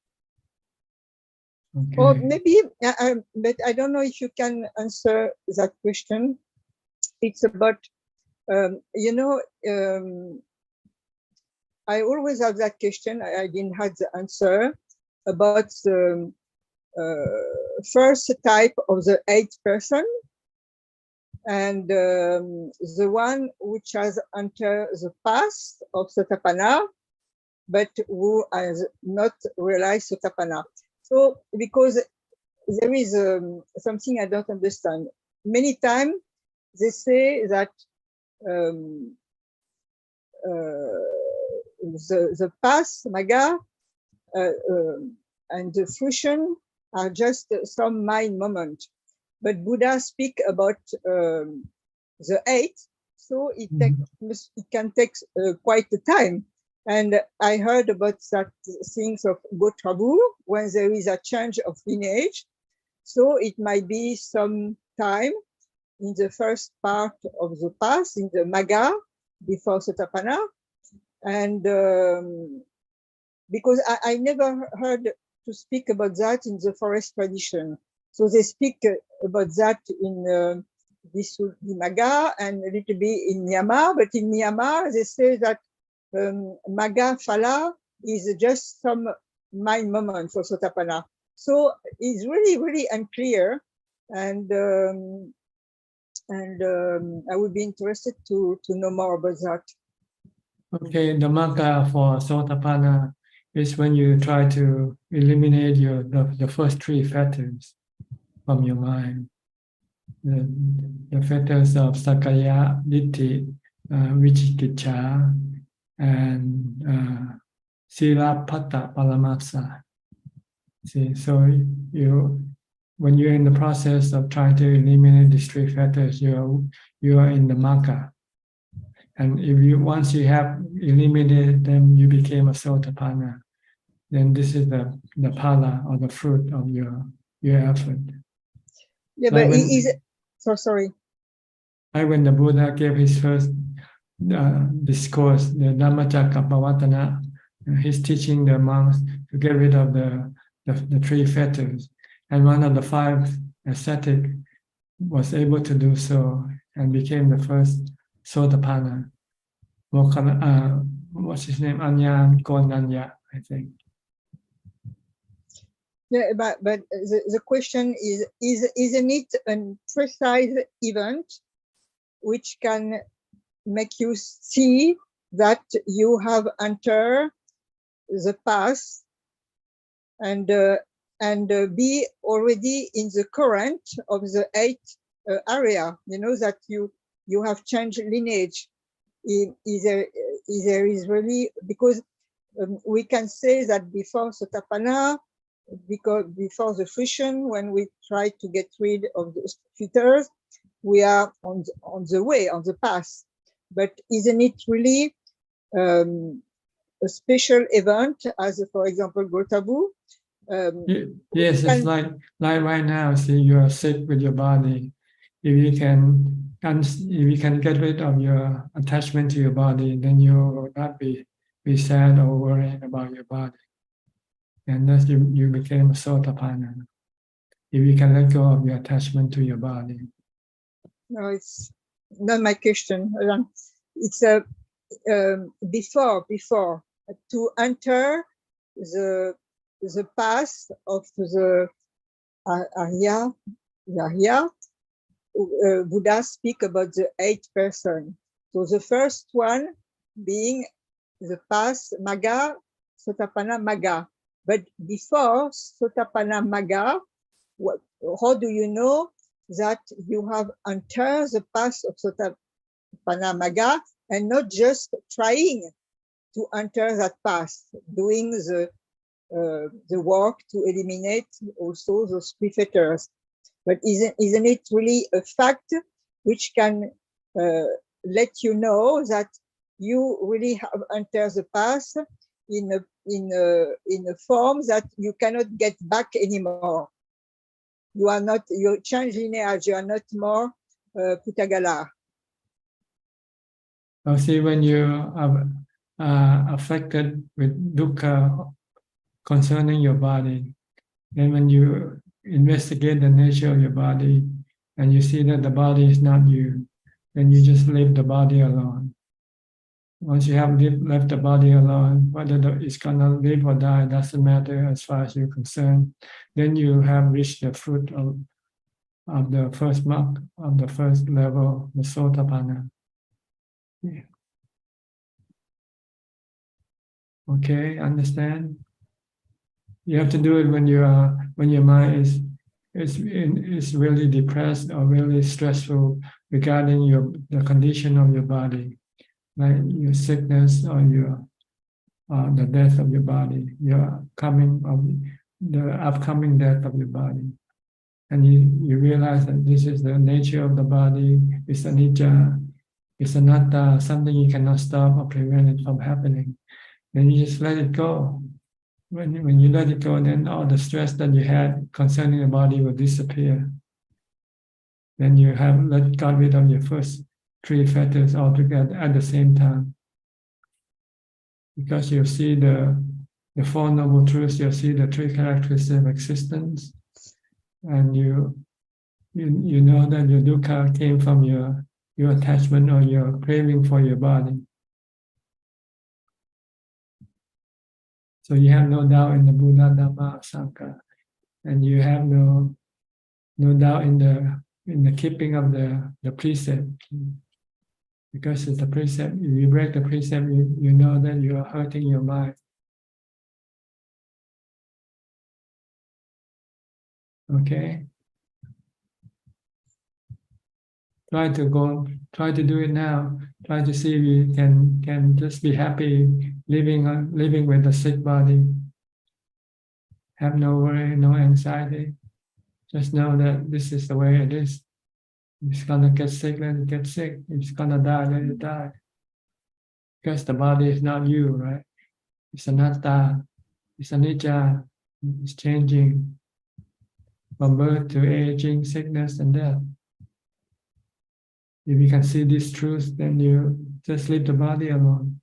Okay. Or maybe, but I don't know if you can answer that question. It's about, you know, I always have that question. I didn't have the answer about the first type of the 8 person, and the one which has entered the path of Sotapanna, but who has not realized Sotapanna. So, because there is something I don't understand. Many times they say that the path, Magga, and the fruition are just some mind moment. But Buddha speak about the 8, so it can take quite a time. And I heard about that things of Dr.V when there is a change of lineage. So it might be some time in the first part of the path, in the Magga, before Sotapanna. And because I never heard to speak about that in the forest tradition. So they speak about that in Magga and a little bit in Myanmar, but in Myanmar they say that Magga Phala is just some mind moment for Sotapanna. So it's really, really unclear, and I would be interested to know more about that. Okay, the Magga for Sotapanna is when you try to eliminate the first 3 fetters from your mind. The fetters of Sakaya, Ditti, Vicikiccha, and Silabbata Paramasa. See, so when you're in the process of trying to eliminate these 3 fetters, you are in the Magga. And if once you have eliminated them, you became a Sotapanna. Then this is the phala or the fruit of your effort. Yeah, but so sorry. When the Buddha gave his first discourse, the Dhammacakkappavattana, he's teaching the monks to get rid of the 3 fetters. And one of the 5 ascetic was able to do so and became the first Sotapanna. What's his name? Ajaan Konanya, I think. Yeah, but the question isn't it a precise event which can make you see that you have entered the path and be already in the current of the 8 area, you know, that you have changed lineage. There is really, because we can say that before Sotapanna, because before the fruition, when we try to get rid of the fetters, we are on the way, on the path. But isn't it really a special event, as for example, Dr.V? Yes, it's like right now. See, you are sick with your body. If you can get rid of your attachment to your body, then you will not be sad or worried about your body. And thus you became a Sotapanna. If you can let go of your attachment to your body. No, it's not my question. It's before to enter the path of the Arya. Buddha speak about the 8 person. So the first one being the path Magga, Sotapanna, Magga. But before Sotapanna, Magga, how do you know that you have entered the path of Panamaga, and not just trying to enter that path, doing the work to eliminate also those prefectors. But isn't it really a fact which can let you know that you really have entered the path in a form that you cannot get back anymore? You are not, you change lineage, you are not more Putagala. See, when you are affected with dukkha concerning your body, and when you investigate the nature of your body and you see that the body is not you, then you just leave the body alone. Once you have left the body alone, whether it's gonna live or die doesn't matter as far as you're concerned. Then you have reached the fruit of the first mark, of the first level, the Sotapanna. Yeah. Okay, understand? You have to do it when your mind is really depressed or really stressful regarding the condition of your body, like your sickness or the death of your body, the upcoming death of your body. And you realize that this is the nature of the body, it's anicca, it's anatta, something you cannot stop or prevent it from happening. Then you just let it go. When you let it go, then all the stress that you had concerning the body will disappear. Then you have got rid of your first three fetters altogether at the same time. Because you see the Four Noble Truths, you see the three characteristics of existence, and you know that your dukkha came from your attachment or your craving for your body. So you have no doubt in the Buddha, Dhamma, Sangha, and you have no doubt in the keeping of the precept. Because it's the precept, if you break the precept, you know that you are hurting your mind. Okay? Try to do it now. Try to see if you can just be happy living with a sick body. Have no worry, no anxiety. Just know that this is the way it is. It's gonna get sick, let it get sick. It's gonna die, let it die. Because the body is not you, right? It's anatta, it's anicca, it's changing from birth to aging, sickness, and death. If you can see these truths, then you just leave the body alone.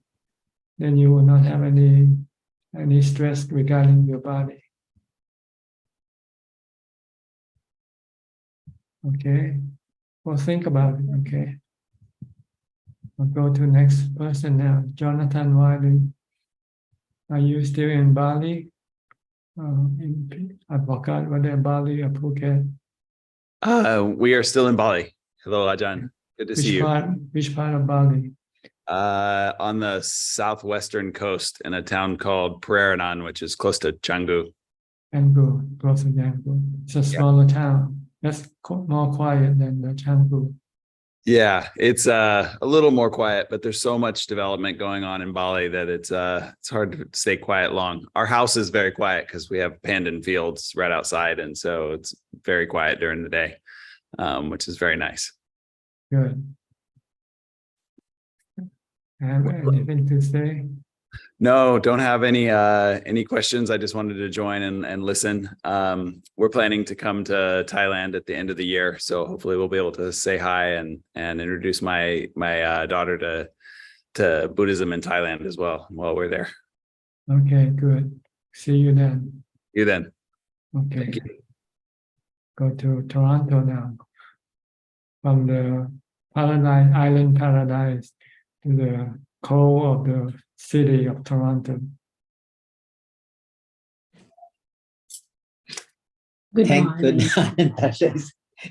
Then you will not have any stress regarding your body. Okay? Well, think about it, okay? I'll go to next person now. Jonathan Wiley. Are you still in Bali? I forgot whether Bali or Phuket. We are still in Bali. Hello, Ajaan. Good to see you. Which part of Bali? On the southwestern coast in a town called Peraranan, which is close to Canggu. Canggu, close to Canggu. It's a smaller town. That's more quiet than the Canggu. Yeah, it's a little more quiet, but there's so much development going on in Bali that it's hard to stay quiet long. Our house is very quiet because we have pandan fields right outside, and so it's very quiet during the day, which is very nice. Good. Have anything to say? No, don't have any questions. I just wanted to join and listen. We're planning to come to Thailand at the end of the year, so hopefully we'll be able to say hi and introduce my daughter to Buddhism in Thailand as well while we're there. Okay, good. See you then. You then. Okay. Thank you. Go to Toronto now. From the island paradise to the core of the city of Toronto. Thank goodness, Natasha.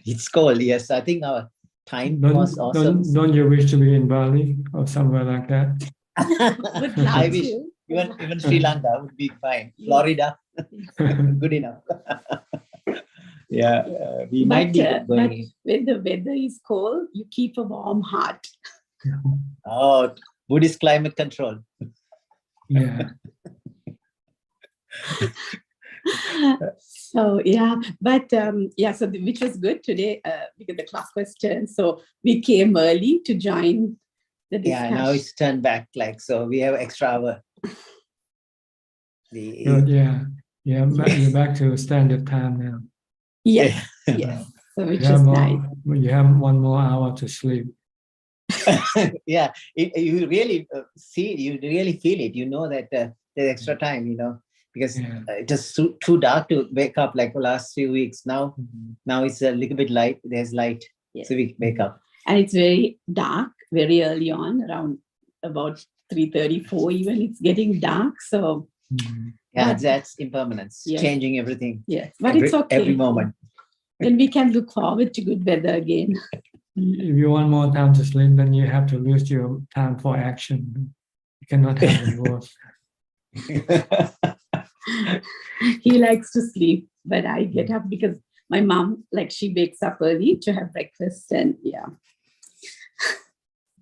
It's cold. Yes, I think our time was awesome. Don't you wish to be in Bali or somewhere like that? I wish even Sri Lanka would be fine. Florida, good enough. Yeah, we might be going. But when the weather is cold, you keep a warm heart. Oh, Buddhist climate control. Yeah. So yeah, but yeah, so which was good today because the class question. So we came early to join the discussion. Yeah, now it's turned back like so. We have extra hour. Good, yeah. Yeah, you're back to standard time now. Yes, yes. So which You have is more, nice. you have 1 more hour to sleep. Yeah, you really see, you really feel it. You know that there's extra time, you know, because it's just too dark to wake up like the last few weeks. Now it's a little bit light. There's light, so we wake up. And it's very dark, very early on, around about 3:34 even. It's getting dark, so. Yeah, But- that's impermanence, Yes. changing everything. Yes, but every, it's okay. every moment. Then we can look forward to good weather again. If you want more time to sleep, then you have to lose your time for action. You cannot have reverse. He likes to sleep, but I get up because my mom, like, she wakes up early to have breakfast, and yeah.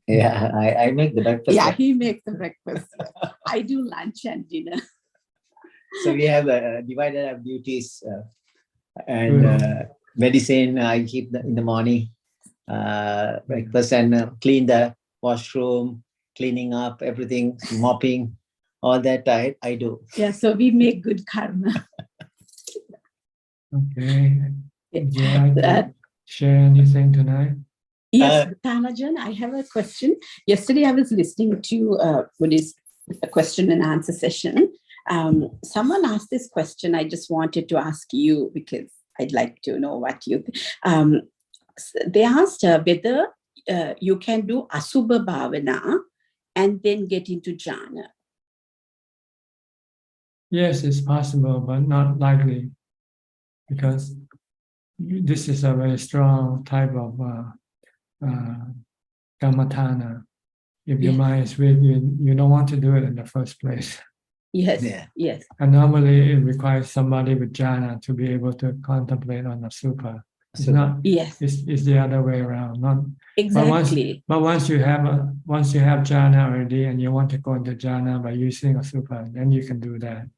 Yeah, I make the breakfast. Yeah, he makes the breakfast. I do lunch and dinner. So we have divided our duties, and medicine I keep in the morning, breakfast, and clean the washroom, cleaning up everything, mopping, all that I do. Yeah, so we make good karma. Okay. Would you like to share anything tonight? Yes, Tanajan, I have a question. Yesterday I was listening to what is a question and answer session. Someone asked this question. I just wanted to ask you because I'd like to know what you think. They asked whether you can do Asubha Bhavana and then get into jhana. Yes, it's possible, but not likely, because this is a very strong type of kammatthana. If your mind is weak, you don't want to do it in the first place. Yes, yes. And normally it requires somebody with jhana to be able to contemplate on the supa. It's not. Yes. It's the other way around. Not exactly. But once you have jhana already, and you want to go into jhana by using a supa, then you can do that.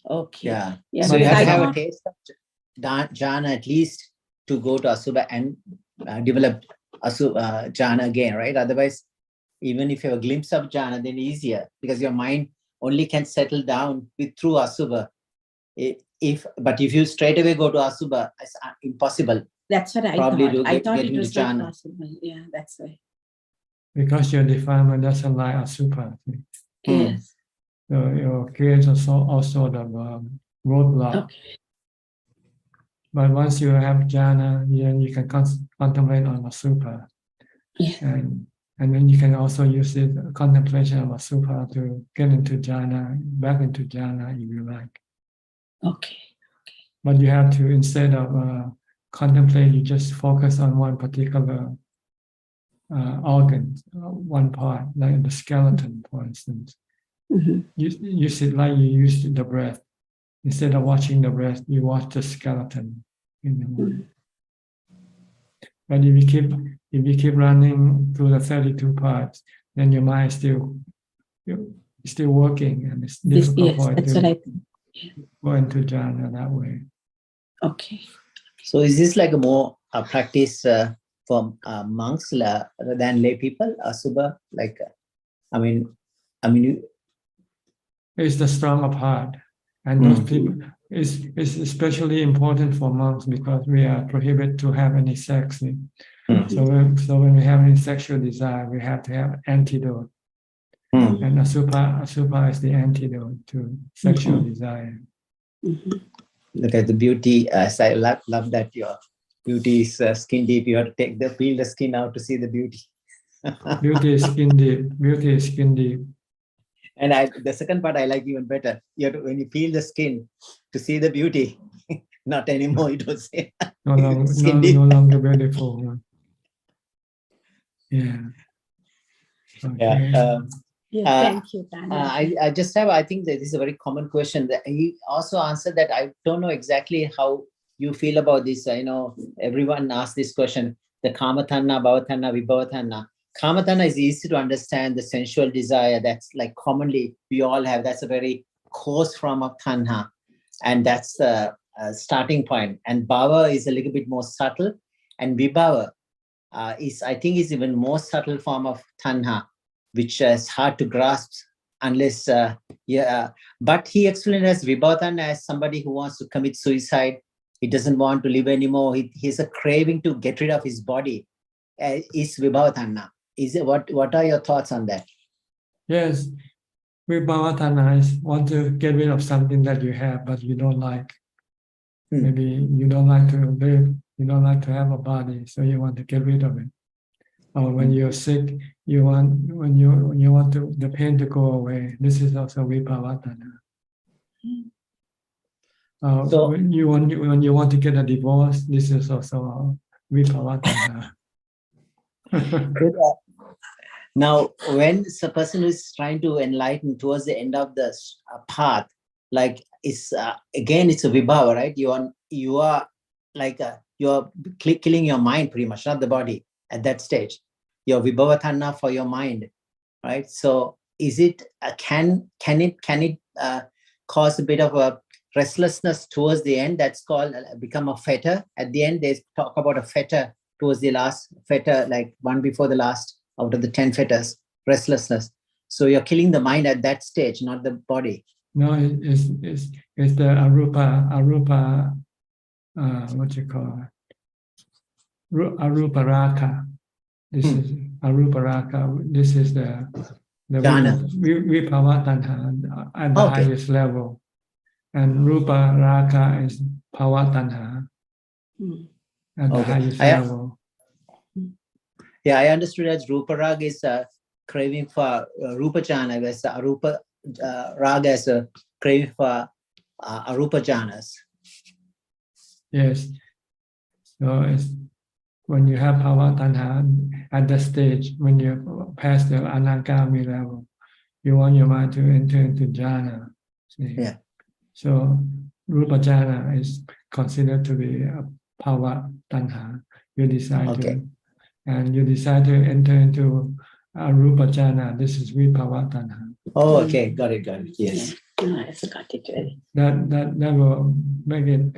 Okay. Yeah. So you have to have a taste of jhana at least to go to Asubha and develop jhana again, right? Otherwise, even if you have a glimpse of jhana, then easier because your mind only can settle down through Asubha. But if you straight away go to Asubha, it's impossible. That's what I Probably thought. I thought get it was into not jhana. possible. Yeah, that's why. Because your defilement doesn't like asupa. Yes. So it creates all sort of roadblock. Okay. But once you have jhana, then you can contemplate on asupa. Yes. And then you can also use it, contemplation of asupa, to get into jhana, back into jhana if you like. Okay. But you have to, instead of contemplate, you just focus on one particular organ, one part, like the skeleton, for instance. Mm-hmm. Use it like you use the breath. Instead of watching the breath, you watch the skeleton in the mind. But if you keep running through the 32 parts, then your mind is still working, and it's difficult for it to go into jhana that way. Okay. So is this like a more practice for monks rather than lay people, Asubha? Like, It's the stronger part, and those people. It's especially important for monks because we are prohibited to have any sex. So when we have any sexual desire, we have to have antidote. And Asubha is the antidote to sexual desire. Look at the beauty. I love that your beauty is skin deep. You have to peel the skin out to see the beauty. Beauty is skin deep. Beauty is skin deep. And the second part I like even better. You have to, when you peel the skin to see the beauty, not anymore. It was no longer beautiful. Yeah. Okay. Yeah. Thank you, Tanya. I just have. I think that this is a very common question. That he also answered that I don't know exactly how you feel about this. I know everyone asks this question: the Kamatthana, Bhavatthana, Vibhavatthana. Kamatanha is easy to understand, the sensual desire that's like commonly we all have. That's a very coarse form of tanha. And that's the starting point. And bhava is a little bit more subtle. And vibhava is, I think, is even more subtle form of tanha, which is hard to grasp unless, but he explained as vibhava tanha as somebody who wants to commit suicide. He doesn't want to live anymore. He has a craving to get rid of his body. Is vibhava tanha. Is it, what are your thoughts on that? Yes, vibhava tanha is want to get rid of something that you have, but you don't like. Maybe you don't like to live, you don't like to have a body, so you want to get rid of it. Or when you're sick, you want when you want to the pain to go away. This is also vibhava tanha. When you want to get a divorce, this is also vibhava tanha. Now, when a person is trying to enlighten towards the end of the path, like it's again, it's a vibhava, right? You are like you're killing your mind pretty much, not the body at that stage. Your vibhava tanha for your mind, right? So, is it can it cause a bit of a restlessness towards the end? That's called become a fetter. At the end, they talk about a fetter towards the last fetter, like one before the last out of the 10 fetters, restlessness. So you're killing the mind at that stage, not the body. No, it's the arupa, what you call it? Arupa raka. This is arupa raka. This is the vibhava tanha at the highest level. And rupa raka is bhava tanha at the highest level. Yeah, I understood as Rupa Raga is craving for Rupa Jhana, whereas Arupa Raga is craving for Arupa Jhanas. Yes. So it's when you have bhava tanha at that stage, when you pass the anagami level, you want your mind to enter into jhana. See? Yeah. So Rupa Jhana is considered to be a bhava tanha. You decide to. And you decide to enter into arupa jhana. This is vibhava tanha. Oh, okay, got it. Yes. I forgot it. That will make it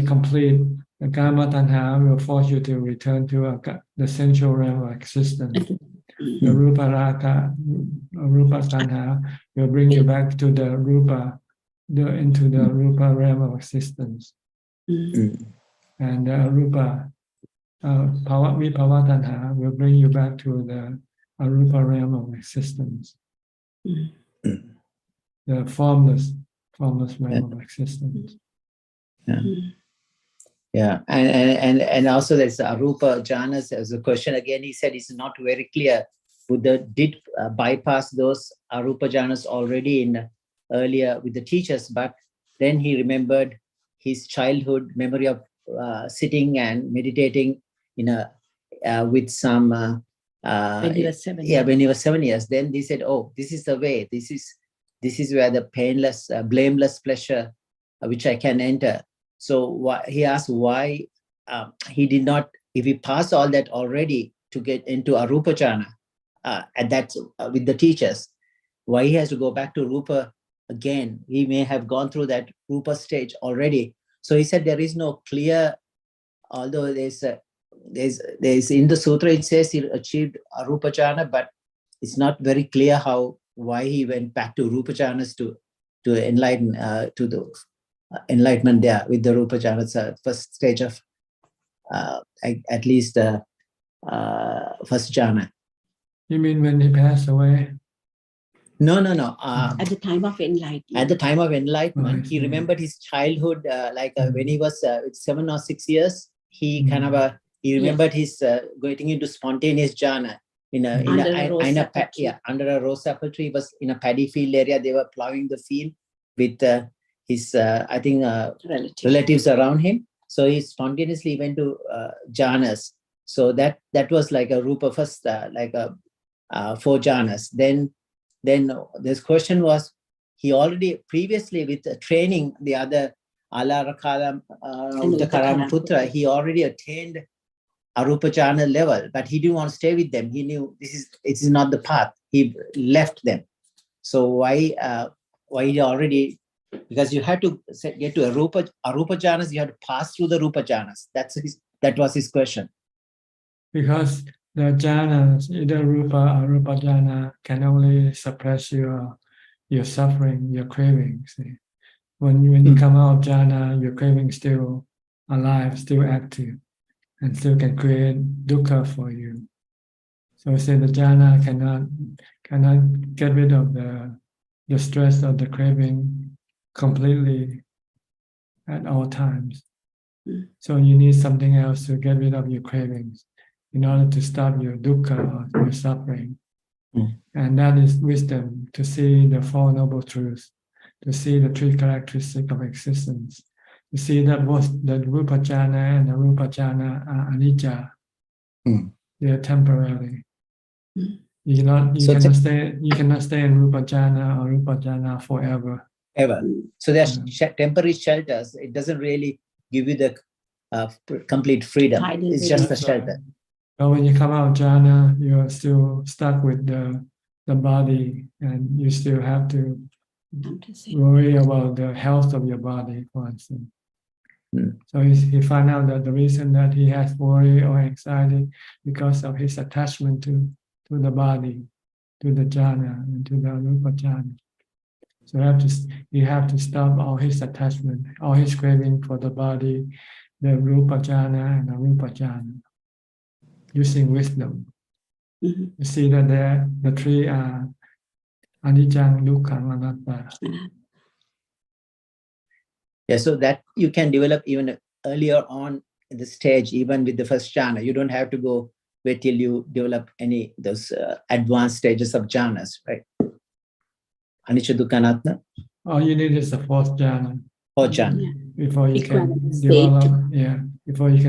complete. The kama tanha will force you to return to the sensual realm of existence. The rupa tanha will bring you back to the rupa, into the rupa realm of existence. And the rupa vibhava tanha will bring you back to the arupa realm of existence, the formless realm of existence. Yeah, and also there's arupa jhanas. As a question again, he said it's not very clear. Buddha did bypass those arupa jhanas already in earlier with the teachers, but then he remembered his childhood memory of sitting and meditating in a with some when he was 7 when he was 7 years. Then they said, oh, this is the way, this is where the painless blameless pleasure which I can enter. So he asked why he did not, if he passed all that already to get into arupa jhana at that with the teachers, why he has to go back to rupa again? He may have gone through that rupa stage already. So he said there is no clear, although there's in the sutra it says he achieved arupa jhana, but it's not very clear why he went back to rupa jhanas to enlighten to the enlightenment there with the rupa jhana, first stage of at least first jhana. You mean when he passed away? No. At the time of enlightenment. At the time of enlightenment, he remembered his childhood, when he was 7 or 6 years. He kind of he remembered his going into spontaneous jhana under a rose apple tree. He was in a paddy field area. They were plowing the field with his relatives around him. So he spontaneously went to jhanas. So that was like a rupa first, 4 jhanas. Then this question was, he already previously with training the other Alarakalam Uttakaram Putra, he already attained Arupa jhana level, but he didn't want to stay with them. He knew it is not the path. He left them. So why he already, because you had to get to Arupa jhanas, you had to pass through the Rupa jhanas. That was his question. Because the jhanas, either Rupa or Rupa jhana, can only suppress your suffering, your cravings. When you come out of jhana, your craving still alive, still active, and still can create dukkha for you. So say the jhana cannot get rid of the stress of the craving completely at all times. So you need something else to get rid of your cravings in order to stop your dukkha, or your suffering. And that is wisdom, to see the Four Noble Truths, to see the three characteristics of existence, to see that both the Rupa jhana and the Rupa jhana are anicca. They are temporary. You cannot stay in Rupa jhana or Rupa jhana forever. Ever. So they're temporary shelters. It doesn't really give you the complete freedom. It's just a shelter. So when you come out of jhana, you're still stuck with the body, and you still have to worry about the health of your body, for instance. So he found out that the reason that he has worry or anxiety because of his attachment to the body, to the jhana, and to the Rupa jhana. So you have to stop all his attachment, all his craving for the body, the Rupa jhana and the Rupa jhana, using wisdom. You see that the three are anicca, dukkha, anatta. Yeah, so that you can develop even earlier on in the stage, even with the first jhana. You don't have to wait till you develop those advanced stages of jhanas, right? Anicca, dukkha, anatta. All you need is the fourth jhana. Fourth jhana. Before you can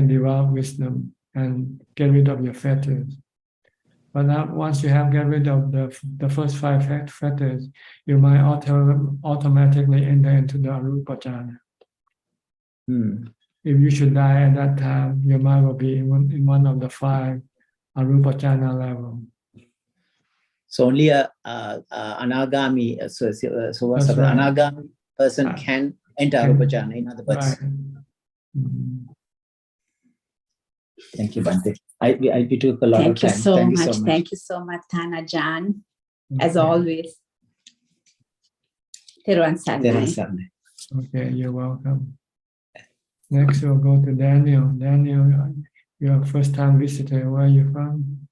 develop wisdom and get rid of your fetters. But now, once you have get rid of the first five fetters, you might automatically enter into the Arupa jhana. If you should die at that time, your mind will be in one of the five Arupa jhana level. So only a anagami, anagami person can enter Arupa jhana. In other words. Thank you, Bhante. We took a lot of time. Thank you so much. Thank you so much, Ajaan. As always. Teruan Sarnai. Okay, you're welcome. Next, we'll go to Daniel. Daniel, you're a first-time visitor. Where are you from?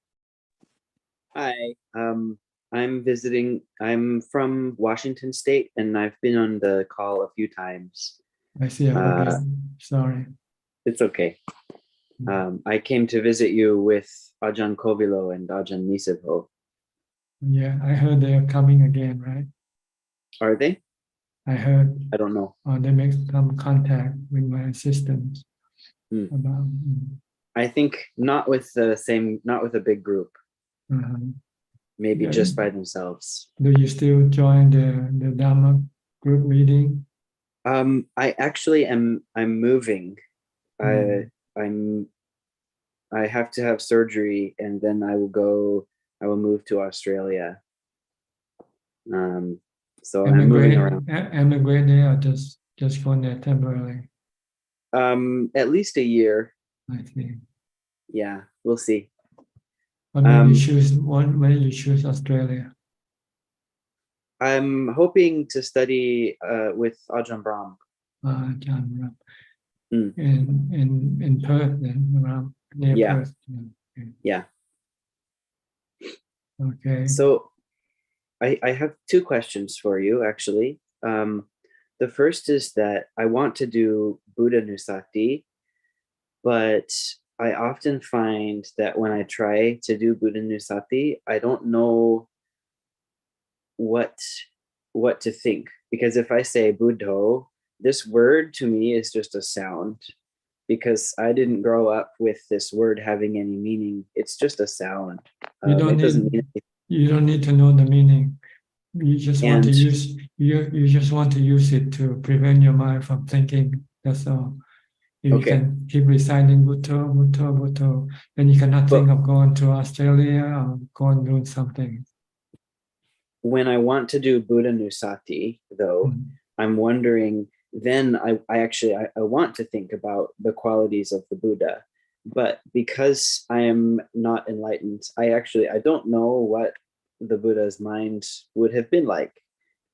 Hi, I'm visiting. I'm from Washington State, and I've been on the call a few times. I see. Sorry. It's okay. I came to visit you with Ajaan Kovilo and Ajaan Nisabho. Yeah, I heard they're coming again, right? Are they? I heard. I don't know. They make some contact with my assistants. About. I think not with a big group. Maybe just by themselves. Do you still join the Dharma group meeting? I actually am. I'm moving. I have to have surgery, and then I will move to Australia. So I'm moving around. Emigrate there or just going there temporarily? At least a year. I see. Yeah, we'll see. When you choose Australia? I'm hoping to study with Ajahn Brahm. Ajahn Brahm. In Perth, then, around near Perth. Yeah. Okay. So I have two questions for you, actually. The first is that I want to do Buddha Nusati, but I often find that when I try to do Buddha Nusati, I don't know what to think. Because if I say Buddho, this word to me is just a sound, because I didn't grow up with this word having any meaning. It's just a sound. You don't need to know the meaning. You just want to use you just want to use it to prevent your mind from thinking. That's all. If you Okay. can keep reciting Bhutto, Bhutto, Bhutto, then you cannot think of going to Australia or going doing something. When I want to do Buddha Nusati, though, I'm wondering, then I want to think about the qualities of the Buddha. But because I am not enlightened, I don't know what the Buddha's mind would have been like.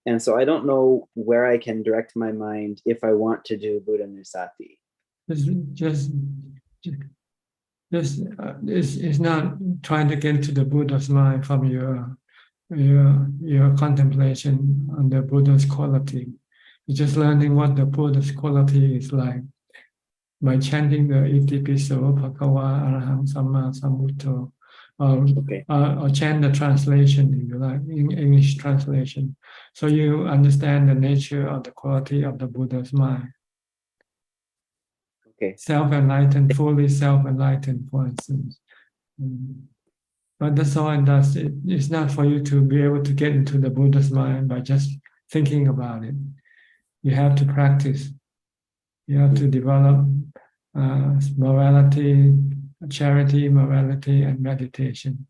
And so I don't know where I can direct my mind if I want to do Buddha Nusati. It's not trying to get to the Buddha's mind from your contemplation on the Buddha's quality. You're just learning what the Buddha's quality is like by chanting the Iti Piso Bhagava Araham Samma Sambuddho, or chant the translation, if you like, in English translation. So you understand the nature of the quality of the Buddha's mind. Okay. Self-enlightened, fully self-enlightened, for instance. But that's all it does. It's not for you to be able to get into the Buddha's mind by just thinking about it. You have to practice. You have to develop morality, charity, morality, and meditation.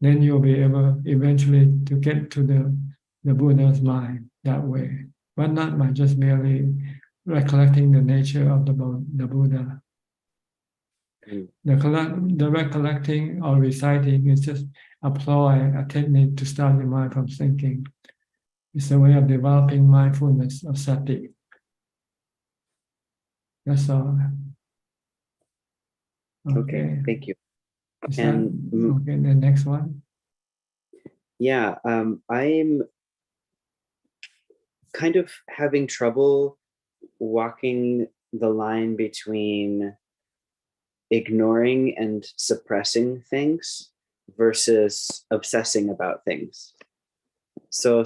Then you'll be able eventually to get to the Buddha's mind that way, but not by just merely recollecting the nature of the Buddha. The recollecting or reciting is just a technique to start your mind from thinking. It's a way of developing mindfulness of sati. That's all. Okay, thank you. Okay, the next one. Yeah, I'm kind of having trouble walking the line between ignoring and suppressing things versus obsessing about things. So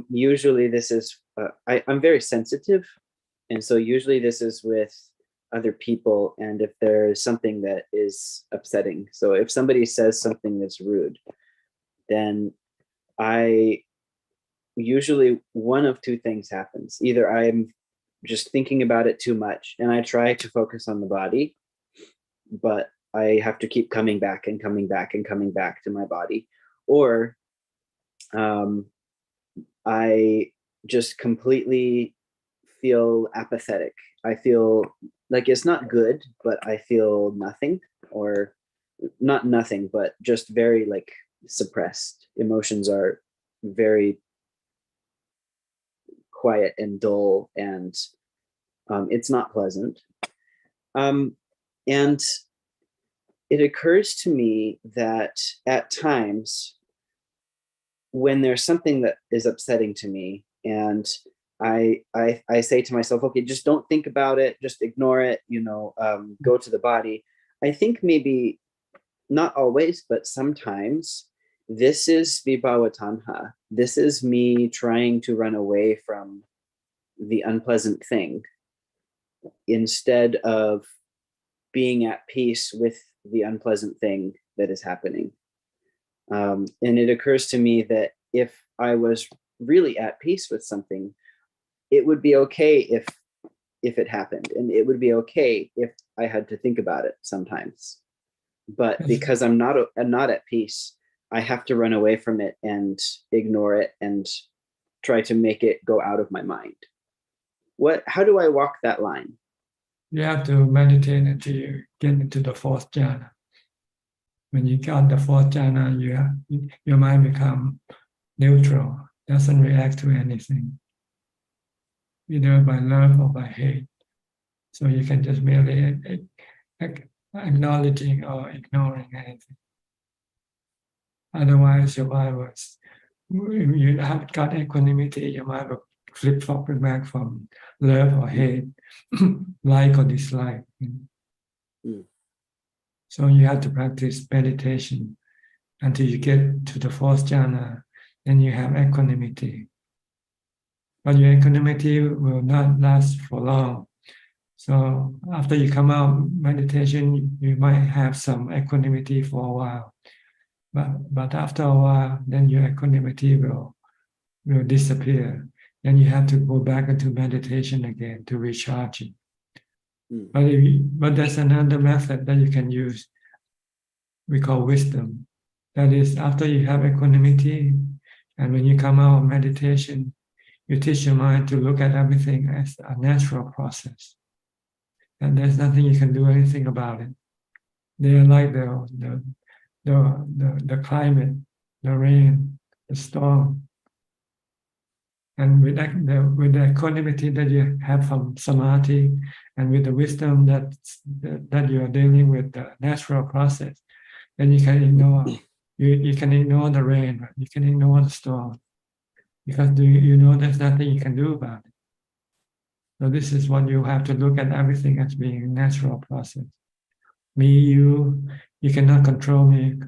usually this is, I'm very sensitive. And so usually this is with other people. And if there's something that is upsetting, so if somebody says something that's rude, then usually one of two things happens. Either I'm just thinking about it too much and I try to focus on the body, but I have to keep coming back and coming back and coming back to my body. Or I just completely feel apathetic. I feel like it's not good, but I feel nothing, or not nothing, but just very like suppressed. Emotions are very quiet and dull, and it's not pleasant. And it occurs to me that at times when there's something that is upsetting to me, and I say to myself, okay, just don't think about it, just ignore it, go to the body. I think maybe not always, but sometimes this is vibhava tanha. This is me trying to run away from the unpleasant thing instead of being at peace with the unpleasant thing that is happening. And it occurs to me that if I was really at peace with something, it would be okay if it happened, and it would be okay if I had to think about it sometimes. But because I'm not at peace, I have to run away from it and ignore it and try to make it go out of my mind. How do I walk that line? You have to meditate until you get into the fourth jhana. When you got the fourth jhana, your mind become neutral, doesn't react to anything, either by love or by hate. So you can just merely acknowledging or ignoring anything. Otherwise, your mind was, if you haven't got equanimity, your mind will flip-flop back from love or hate, like or dislike. So you have to practice meditation until you get to the fourth jhana, then you have equanimity. But your equanimity will not last for long. So after you come out meditation, you might have some equanimity for a while. But after a while, then your equanimity will disappear. Then you have to go back into meditation again to recharge it. But there's another method that you can use. We call wisdom. That is, after you have equanimity, and when you come out of meditation, you teach your mind to look at everything as a natural process. And there's nothing you can do anything about it. They are like the climate, the rain, the storm. And with the equanimity that you have from samadhi, and with the wisdom that you are dealing with the natural process, then you can ignore you can ignore the rain, you can ignore the storm, because you know there's nothing you can do about it. So this is what you have to look at everything as being a natural process. Me, you cannot control me.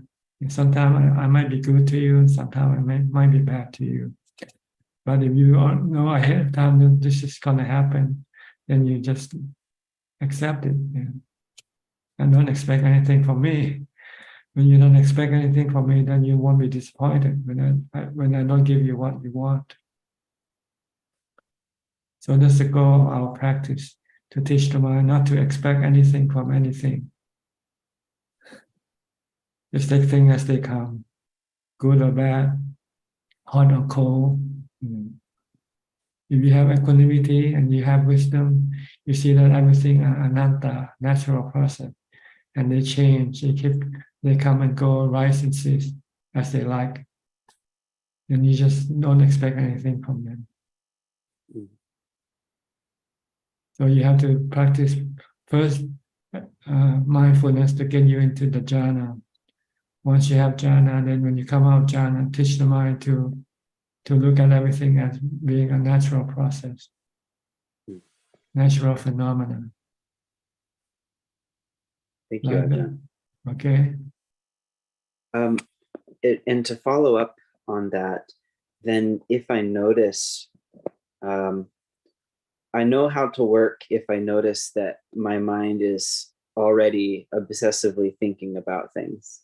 Sometimes I might be good to you, and sometimes I might be bad to you. But if you know ahead of time that this is going to happen, then you just accept it and don't expect anything from me. When you don't expect anything from me, then you won't be disappointed when I don't give you what you want. So that's the goal of our practice, to teach the mind not to expect anything from anything. Just take things as they come, good or bad, hot or cold. If you have equanimity and you have wisdom, you see that everything is anatta, natural process, and they change. They come and go, rise and cease as they like, and you just don't expect anything from them. So you have to practice first mindfulness to get you into the jhana. Once you have jhana, then when you come out of jhana, teach the mind to look at everything as being a natural process, natural phenomena. Thank you, Ajaan. Okay. And to follow up on that, then if I notice, I know how to work if I notice that my mind is already obsessively thinking about things.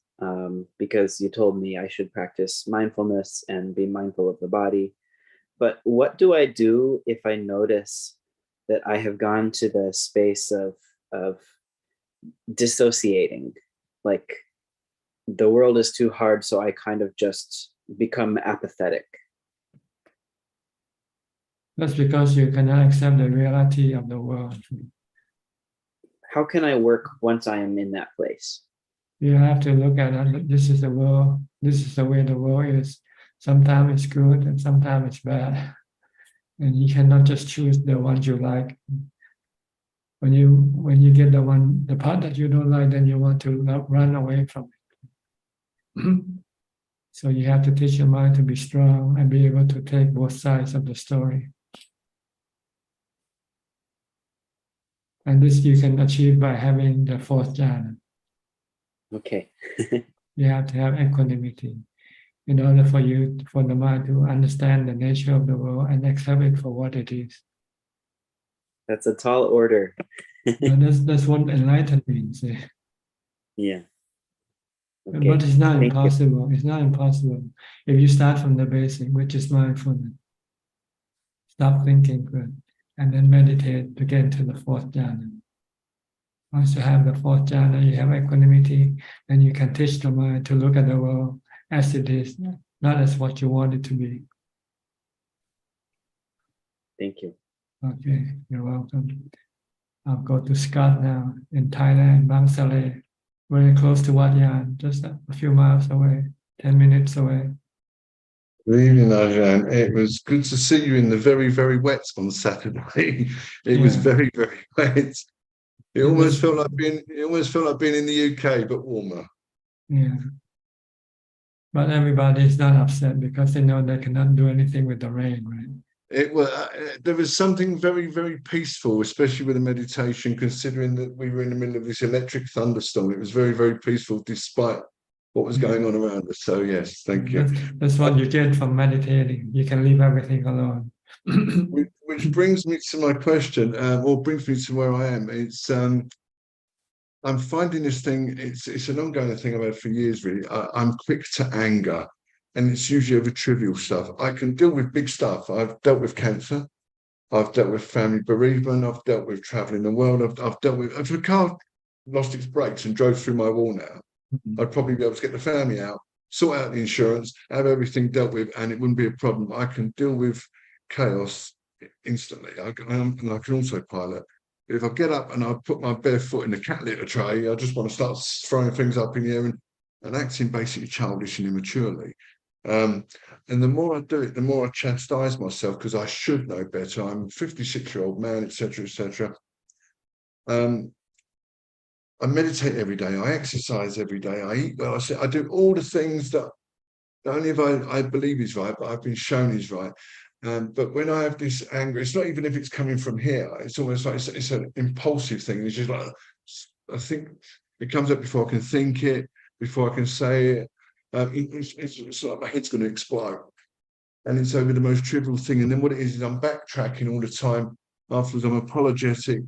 Because you told me I should practice mindfulness and be mindful of the body. But what do I do if I notice that I have gone to the space of dissociating? Like the world is too hard, so I kind of just become apathetic. That's because you cannot accept the reality of the world. How can I work once I am in that place? You have to look at it. This is the world. This is the way the world is. Sometimes it's good and sometimes it's bad. And you cannot just choose the ones you like. When you get the part that you don't like, then you want to run away from it. So you have to teach your mind to be strong and be able to take both sides of the story. And this you can achieve by having the fourth jhana. Okay. You have to have equanimity in order for the mind to understand the nature of the world and accept it for what it is. That's a tall order. That's what enlightenment means. Yeah. Okay. But it's not Thank impossible. you. It's not impossible if you start from the basic, which is mindfulness. Stop thinking good, and then meditate to get into the fourth jhana. Once you have the fourth jhana, you have equanimity, then you can teach the mind to look at the world as it is, not as what you want it to be. Thank you. Okay, you're welcome. I'll go to Scott now in Thailand, Bang Saleh, very close to Wat Yan, just a few miles away, 10 minutes away. Good evening, Ajaan. It was good to see you in the very, very wet on Saturday. It was very, very wet. It almost felt like being in the UK, but warmer. Yeah. But everybody is not upset because they know they cannot do anything with the rain, right? There was something very, very peaceful, especially with the meditation, considering that we were in the middle of this electric thunderstorm. It was very, very peaceful despite what was going on around us. So yes, thank you. That's what you get from meditating. You can leave everything alone. Which brings me to my question, or brings me to where I am. It's I'm finding this thing. It's an ongoing thing I've had for years. Really, I'm quick to anger, and it's usually over trivial stuff. I can deal with big stuff. I've dealt with cancer. I've dealt with family bereavement. I've dealt with traveling the world. I've dealt with, if a car lost its brakes and drove through my wall now, I'd probably be able to get the family out, sort out the insurance, have everything dealt with, and it wouldn't be a problem. I can deal with chaos instantly. And I can also pilot. If I get up and I put my bare foot in the cat litter tray, I just want to start throwing things up in the air and acting basically childish and immaturely. And the more I do it, the more I chastise myself because I should know better. I'm a 56-year-old man, etc., etc. I meditate every day. I exercise every day. I eat well. I do all the things that not only if I believe is right, but I've been shown is right. But when I have this anger, it's not even if it's coming from here. It's almost like it's an impulsive thing. It's just like I think it comes up before I can think it, before I can say it. It's like my head's going to explode, and it's over the most trivial thing. And then what it is I'm backtracking all the time. Afterwards, I'm apologetic.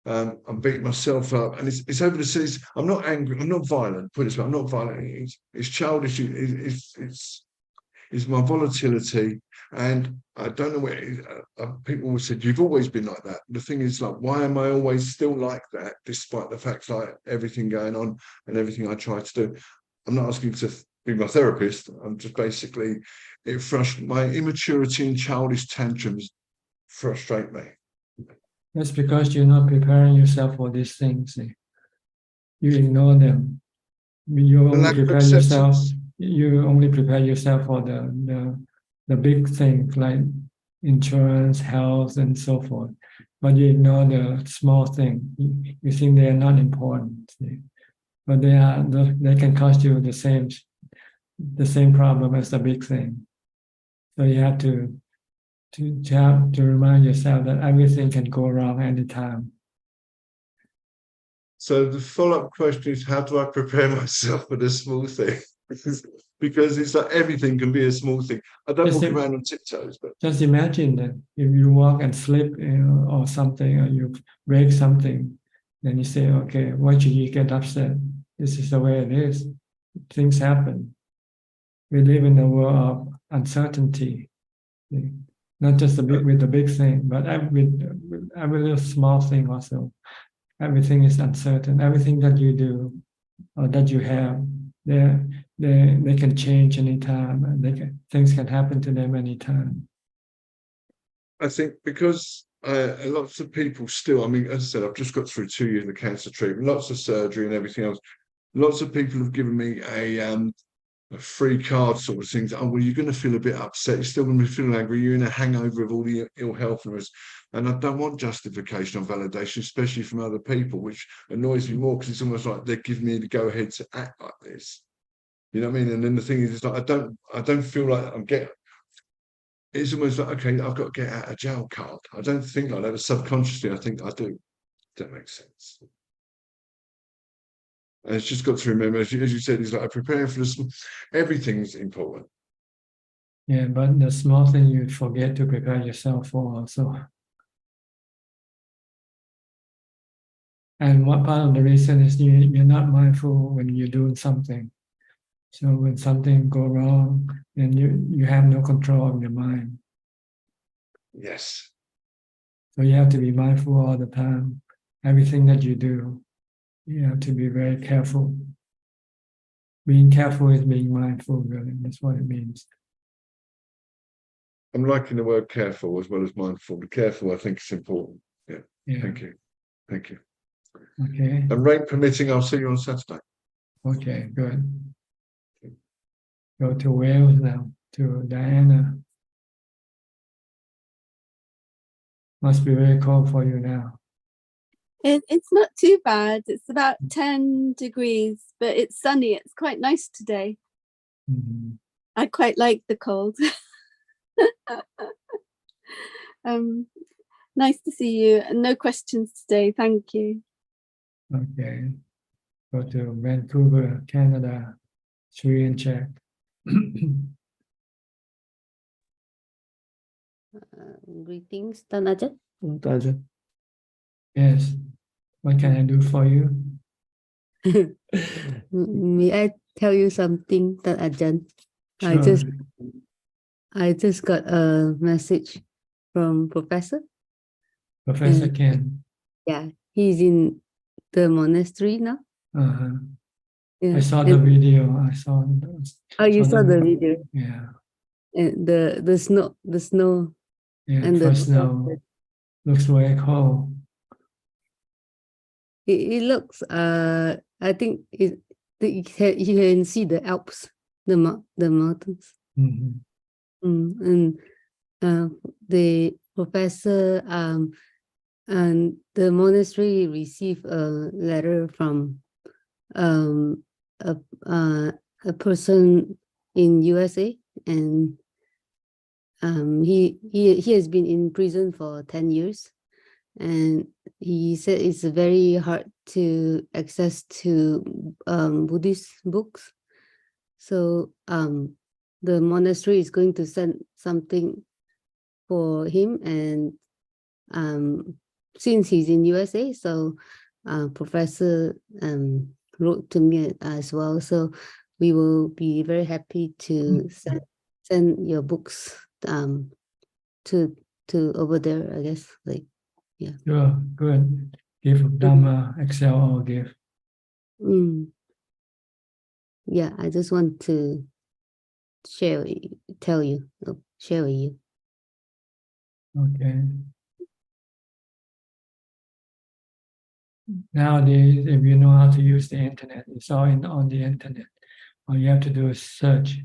I'm beating myself up, and it's over the seas. I'm not angry. I'm not violent. Put it this way, I'm not violent. It's childish. It's my volatility, and I don't know where people have said you've always been like that. The thing is, like, why am I always still like that, despite the fact like everything going on and everything I try to do? I'm not asking you to be my therapist. I'm just basically my immaturity and childish tantrums frustrate me. That's because you're not preparing yourself for these things. You ignore them. You only prepare yourself. You only prepare yourself for the big things like insurance, health, and so forth. But you ignore the small things. You think they are not important. But they can cause you the same problem as the big thing. So you have to remind yourself that everything can go wrong anytime. So the follow-up question is, how do I prepare myself for the small thing? Because it's like everything can be a small thing. I don't walk around on tiptoes, but just imagine that if you walk and slip, or something, or you break something, then you say, okay, why should you get upset? This is the way it is. Things happen. We live in a world of uncertainty. Not just with the big thing, but with every little small thing also. Everything is uncertain. Everything that you do or that you have, they can change anytime, and things can happen to them anytime. I think because lots of people still, I mean, as I said, I've just got through 2 years of cancer treatment, lots of surgery and everything else. Lots of people have given me a free card sort of things. Oh, well, you're going to feel a bit upset. You're still going to be feeling angry. You're in a hangover of all the ill health. And I don't want justification or validation, especially from other people, which annoys me more because it's almost like they're giving me the go ahead to act like this. You know what I mean? And then the thing is, it's like I don't feel like I'm getting. It's almost like, okay, I've got to get out of jail card. I don't think like that, but subconsciously I think I do. That makes sense. And it's just got to remember, as you said, it's like preparing for this. Everything's important. Yeah, but the small thing you forget to prepare yourself for also. And what part of the reason is you're not mindful when you're doing something. So when something go wrong, then you have no control of your mind. Yes. So you have to be mindful all the time. Everything that you do, you have to be very careful. Being careful is being mindful, really. That's what it means. I'm liking the word careful as well as mindful. The careful, I think, is important. Yeah. Thank you. Thank you. Okay. And rain permitting, I'll see you on Saturday. Okay, good. Go to Wales now, to Diana. Must be very cold for you now. It's not too bad. It's about 10 degrees, but it's sunny. It's quite nice today. Mm-hmm. I quite like the cold. Nice to see you. No questions today. Thank you. Okay. Go to Vancouver, Canada. Sri and check. Greetings, Tan Ajaan. Yes. What can I do for you? May I tell you something, Tan Ajaan? Sure. I just got a message from Professor. Professor And- Ken. Yeah, he's in the monastery now. Uh-huh. Yeah. I saw the and- video. Oh, you saw the video. video. Yeah. And the snow. Yeah. And the First snow looks very cold. It looks. I think you can see the Alps, the mountains. Mhm. And the professor and the monastery received a letter from a person in USA, and he has been in prison for 10 years, and he said it's very hard to access to Buddhist books. So the monastery is going to send something for him, and since he's in USA, so professor wrote to me as well. So we will be very happy to send your books to over there, I guess. Like, yeah. Sure, good. Give Dhamma, Excel or give. Yeah, I just want to share with you. Okay. Nowadays, if you know how to use the internet, it's all on the internet. All you have to do is search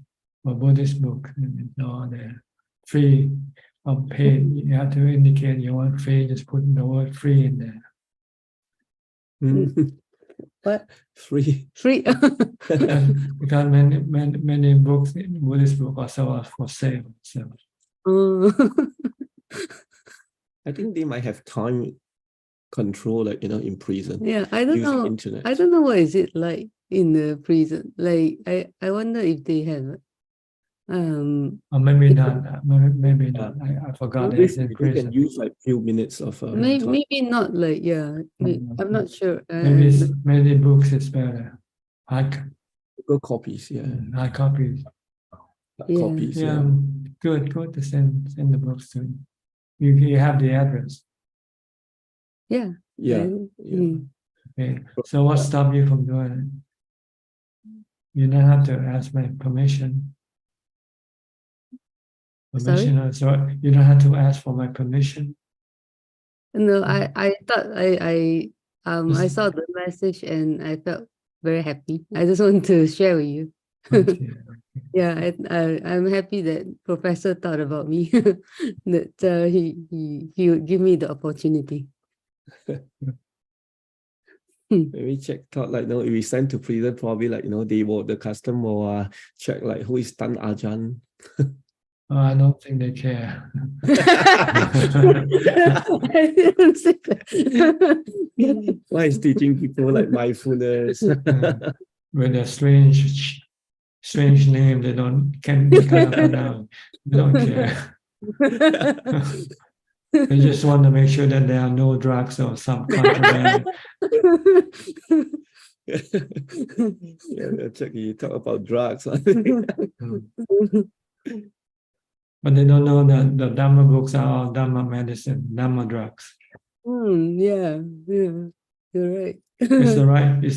for Buddhist book, and it's all there. Free or paid. You have to indicate you want free, just put the word free in there. What? Free. Free. Because many books, Buddhist books are sold for sale. So. I think they might have time control, like, in prison. Yeah, I don't using know. internet. I don't know what is it like in the prison. Like, I wonder if they have or maybe not. Maybe not. I forgot Maybe it's in you prison. can use like few minutes of time. maybe not like, yeah. I'm not sure. Maybe books is better. Hard copies, yeah. Hard copies. Copies, Yeah. Good to send the books to you. You have the address. Yeah. Yeah. Okay. So what stopped you from doing it? You don't have to ask my permission. Sorry? So you don't have to ask for my permission. No, I thought I saw the message and I felt very happy. I just want to share with you. Yeah, I'm happy that Professor thought about me, that he would give me the opportunity. Maybe thought like, if we send to prison, probably like, the custom will check like who is Tan Ajaan. I don't think they care. Why is teaching people like mindfulness? With a strange name, they cannot pronounce. They don't care. They just want to make sure that there are no drugs or some contraband. Check, you talk about drugs. But they don't know that the Dhamma books are all Dhamma medicine, Dhamma drugs. Yeah, you're right. It's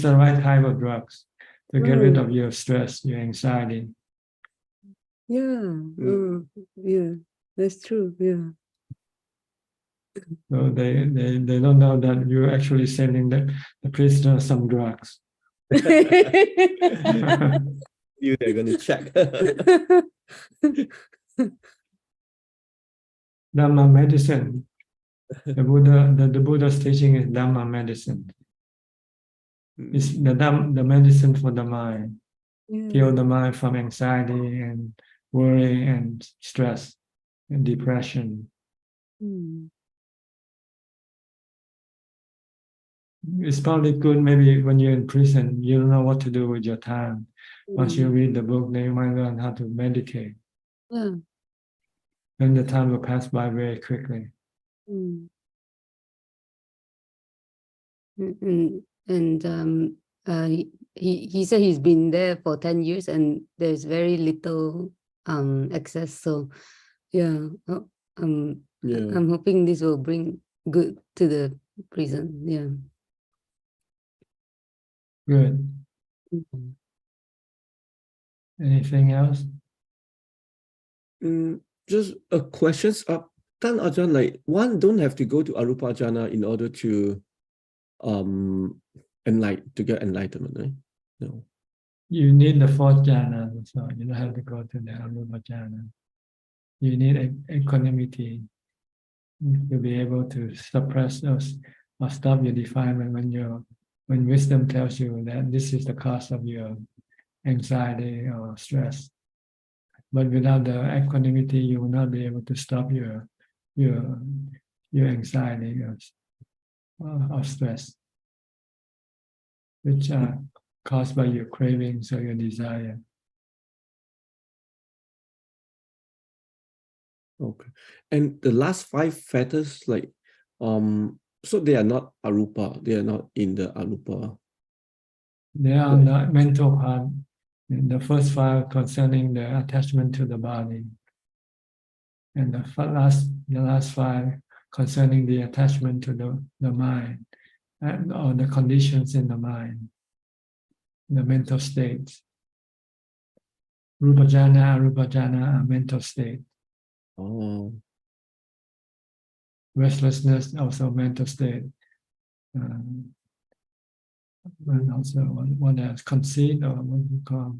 the right type of drugs to get rid of your stress, your anxiety. Yeah, yeah, that's true. Yeah. So they don't know that you're actually sending the prisoner some drugs. You, they're going to check. Dhamma medicine. The Buddha's teaching is Dhamma medicine. It's the medicine for the mind. Heal the mind from anxiety and worry and stress and depression. It's probably good maybe when you're in prison, you don't know what to do with your time. Once you read the book, then you might learn how to meditate. Yeah. Then the time will pass by very quickly. And he said he's been there for 10 years and there's very little access. So yeah, I'm hoping this will bring good to the prison. Yeah. Good. Anything else? Just a questions up. Tan Ajaan, like one don't have to go to Arupa Jhana in order to get enlightenment, right? No. You need the fourth jhana, so you don't have to go to the Arupa jhana. You need equanimity to be able to suppress those or stop your defilement when wisdom tells you that this is the cause of your anxiety or stress. But without the equanimity, you will not be able to stop your anxiety or stress, which are caused by your cravings or your desire. Okay. And the last 5 fetters, like, so they are not arupa, they are not in the arupa. They are on the mental part. The first 5 concerning the attachment to the body, and the last 5 concerning the attachment to the mind, or the conditions in the mind, the mental states. Rupa jhana, arupa jhana are mental state. Oh. Restlessness also mental state. And also what else? Conceit, or what do you call?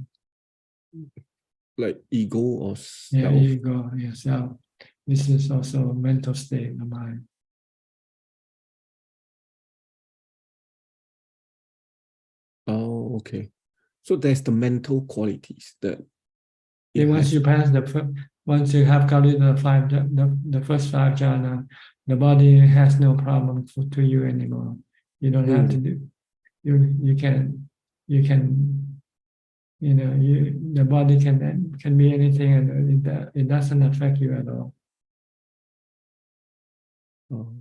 Like ego or self. Yeah, ego, self. This is also a mental state in the mind. Oh, okay. So there's the mental qualities that. Once you pass once you have covered the first 5 jhana, the body has no problem to you anymore. You don't have to do. You can the body can be anything, and it doesn't affect you at all. Oh.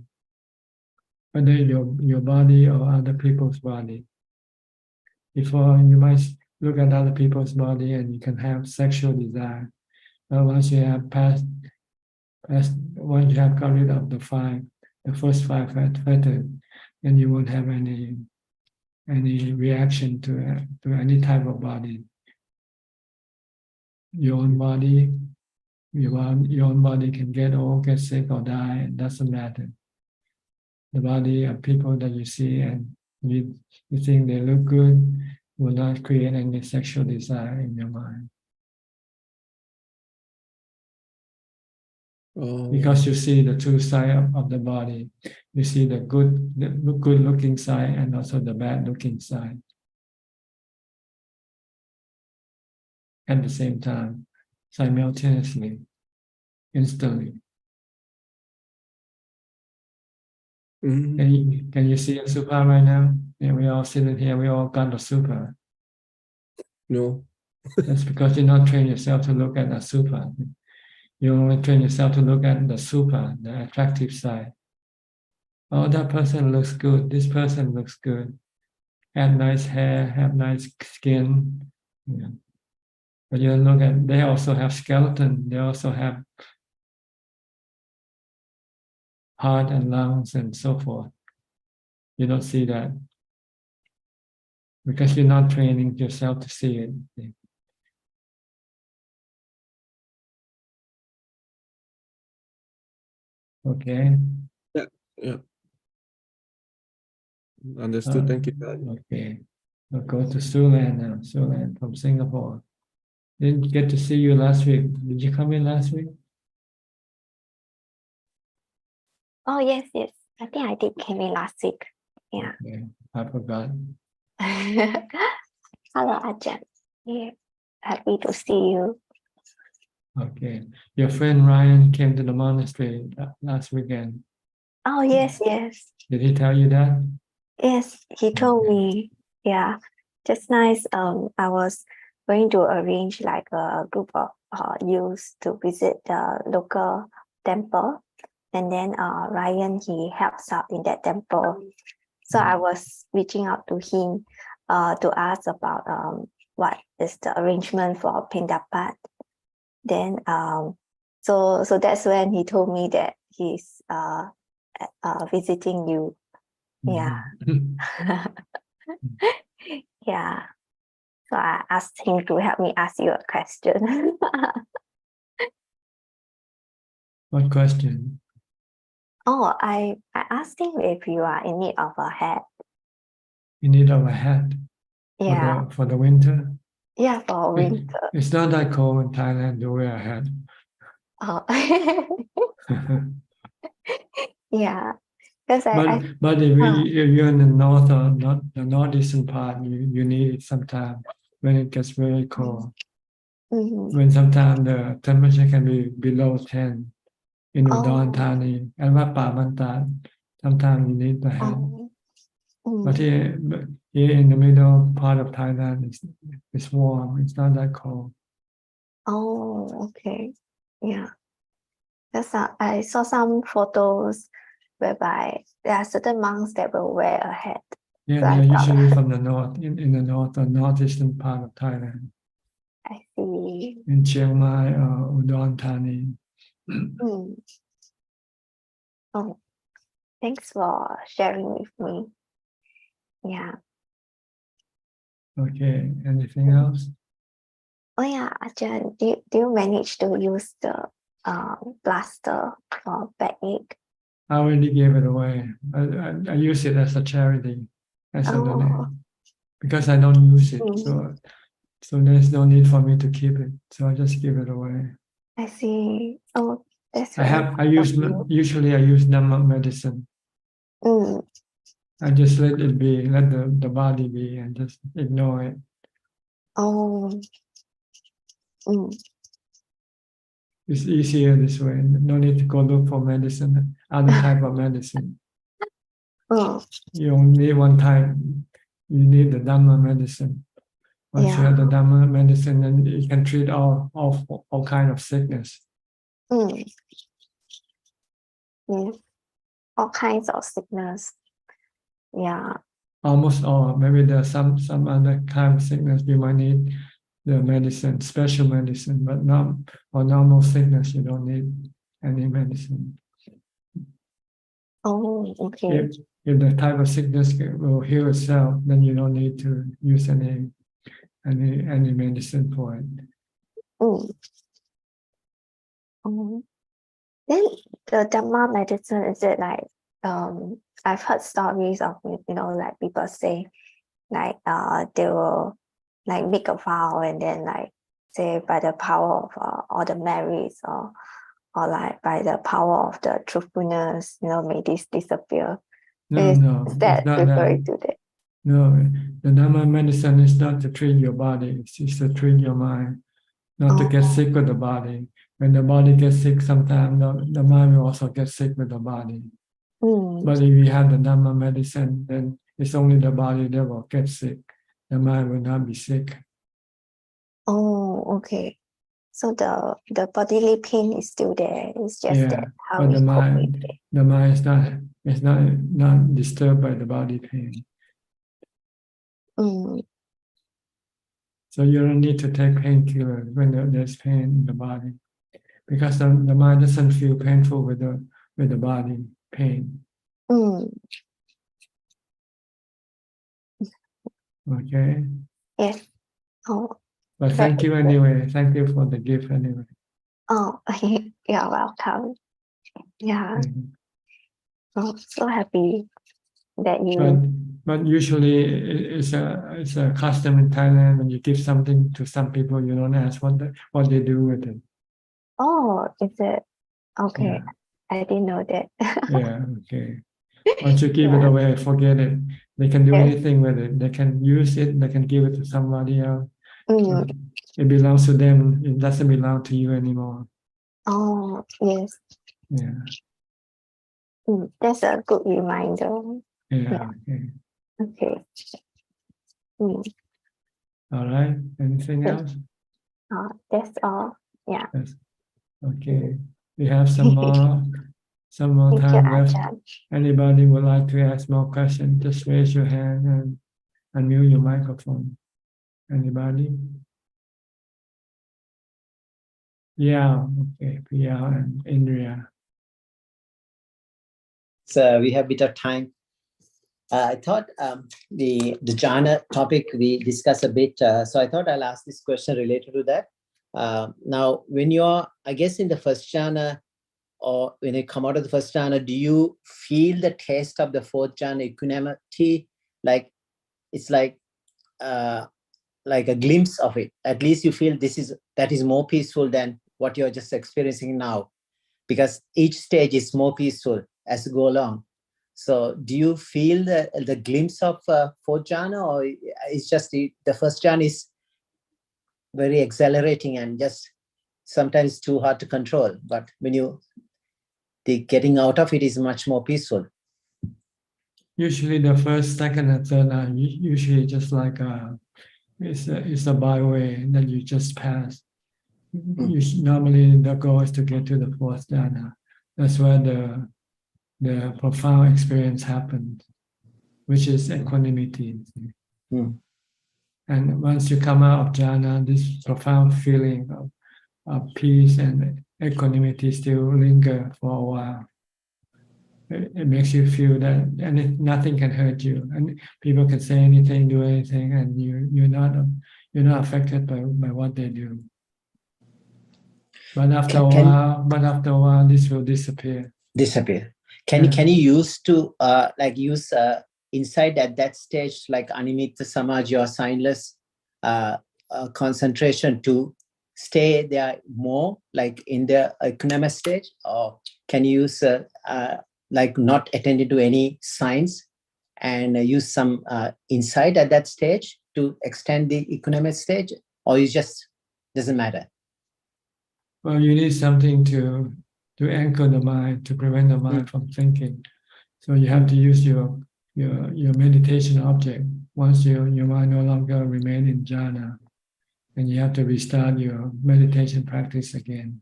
Whether your body or other people's body. Before, you might look at other people's body and you can have sexual desire. But once you have once you have got rid of the first 5 fetters, then you won't have any reaction to any type of body. Your own body can get old, get sick, or die. It doesn't matter. The body of people that you see and you think they look good will not create any sexual desire in your mind. Oh. Because you see the 2 sides of the body. You see the good looking side and also the bad looking side at the same time, simultaneously, instantly. Can you see a super right now? Yeah, we all sitting here, we all got a super. No. That's because you're not trained yourself to look at the super. You only train yourself to look at the super, the attractive side. Oh, that person looks good. This person looks good. Have nice hair, have nice skin. Yeah. But you look at, they also have skeleton. They also have heart and lungs and so forth. You don't see that because you're not training yourself to see it. Okay. Yeah. Understood. Thank you. Okay. We'll go to Sulan now. Sulan from Singapore. Didn't get to see you last week. Did you come in last week? Oh, yes. I think I did came in last week. Yeah. Okay. I forgot. Hello, Ajaan. Yeah. Happy to see you. Okay. Your friend Ryan came to the monastery last weekend. Oh, yes. Did he tell you that? Yes, he told me. Yeah. Just nice. I was going to arrange like a group of youths to visit the local temple. And then Ryan, he helps out in that temple. So I was reaching out to him to ask about what is the arrangement for Pendapat. Then so that's when he told me that he's visiting you. Yeah. Yeah. So I asked him to help me ask you a question. What question? Oh, I asked him if you are in need of a hat. You need of a hat Yeah. for the winter. Yeah, for It- winter. it's not that cold in Thailand to wear a hat. Oh. Yeah. Because But if you're in the north or not the northeastern part, you need it sometimes when it gets very cold. When sometimes the temperature can be below 10 in Udon Thani and Wat Pa Bantan, sometimes you need the hat. But here in the middle part of Thailand, it's warm. It's not that cold. Oh, okay. Yeah. Because I saw some photos whereby there are certain monks that will wear a hat. Yeah, So they I are thought, usually from the north, in the north or northeastern part of Thailand, I see. in Chiang Mai or Udon Thani. Mm. Oh, thanks for sharing with me. Yeah. Okay, anything else? Oh yeah, Ajahn, do you manage to use the plaster for backache? I already gave it away. I use it as a charity, as a donation, because I don't use it. So there's no need for me to keep it. So I just give it away. I see. Oh, that's Usually I use Dhamma medicine. I just let it be, let the body be, and just ignore it. Oh. It's easier this way. No need to go look for medicine, other type of medicine. You only need one type. You need the Dhamma medicine. Once you have the Dhamma medicine, then you can treat all kind of sickness. Yes. All kinds of sickness. Yeah. Almost all. Maybe there's some other kind of sickness you might need the medicine, special medicine, but not for normal sickness. You don't need any medicine. Oh, okay. If the type of sickness will heal itself, then you don't need to use any medicine for it. Then the Dhamma medicine, is it like I've heard stories of like people say like they will like make a vow and then like say by the power of all the merits or like by the power of the truthfulness, may this disappear. Is that referring to that? No, the Dhamma medicine is not to treat your body, it's to treat your mind, not to get sick with the body. When the body gets sick, sometimes the mind will also get sick with the body. But if you have the Dhamma medicine, then it's only the body that will get sick. The mind will not be sick. Oh, okay. So the bodily pain is still there. It's just that how but we cope with it. the mind is not disturbed by the body pain. So you don't need to take painkillers when there's pain in the body, because the mind doesn't feel painful with the body pain. Okay. Yes. Oh. But thank you anyway. Thank you for the gift anyway. Oh, you're welcome. Yeah. Oh, so happy that you. But usually it's a custom in Thailand when you give something to some people, you don't ask what they do with it. Oh, is it? Okay. I didn't know that. Yeah, okay. Once you give it away, forget it. They can do anything with it. They can use it, they can give it to somebody else. It belongs to them. It doesn't belong to you anymore. Oh, yes. Yeah. That's a good reminder. Yeah. Okay. All right. Anything else? That's all. Yeah. Yes. Okay. We have some more time left. Anybody would like to ask more questions? Just raise your hand and unmute your microphone. Anybody? Yeah. Okay. Priya and Indria. we have a bit of time. I thought the jhana topic we discussed a bit, so I thought I'll ask this question related to that. Now, when you're, I guess, in the first jhana, or when you come out of the first jhana, do you feel the taste of the fourth jhana equanimity? Like it's like a glimpse of it. At least you feel that is more peaceful than what you're just experiencing now, because each stage is more peaceful as you go along. So do you feel the glimpse of fourth jhana, or it's just the first jhana is very exhilarating and just sometimes too hard to control, but when the getting out of it is much more peaceful? Usually the first, second, and third are usually just like it's a byway that you just pass. Normally the goal is to get to the fourth jhana. That's where the profound experience happens, which is equanimity. And once you come out of jhana, this profound feeling of peace and equanimity still linger for a while. It makes you feel that nothing can hurt you, and people can say anything, do anything, and you're not affected by what they do. But after a while, this will disappear. Can you use to use insight at that stage, like animitta samadhi or signless concentration, to stay there more, like in the equanimous stage? Or can you use like not attending to any signs and use some insight at that stage to extend the equanimous stage, or it just doesn't matter? Well, you need something to anchor the mind, to prevent the mind from thinking. So you have to use your meditation object once your mind no longer remain in jhana, and you have to restart your meditation practice again.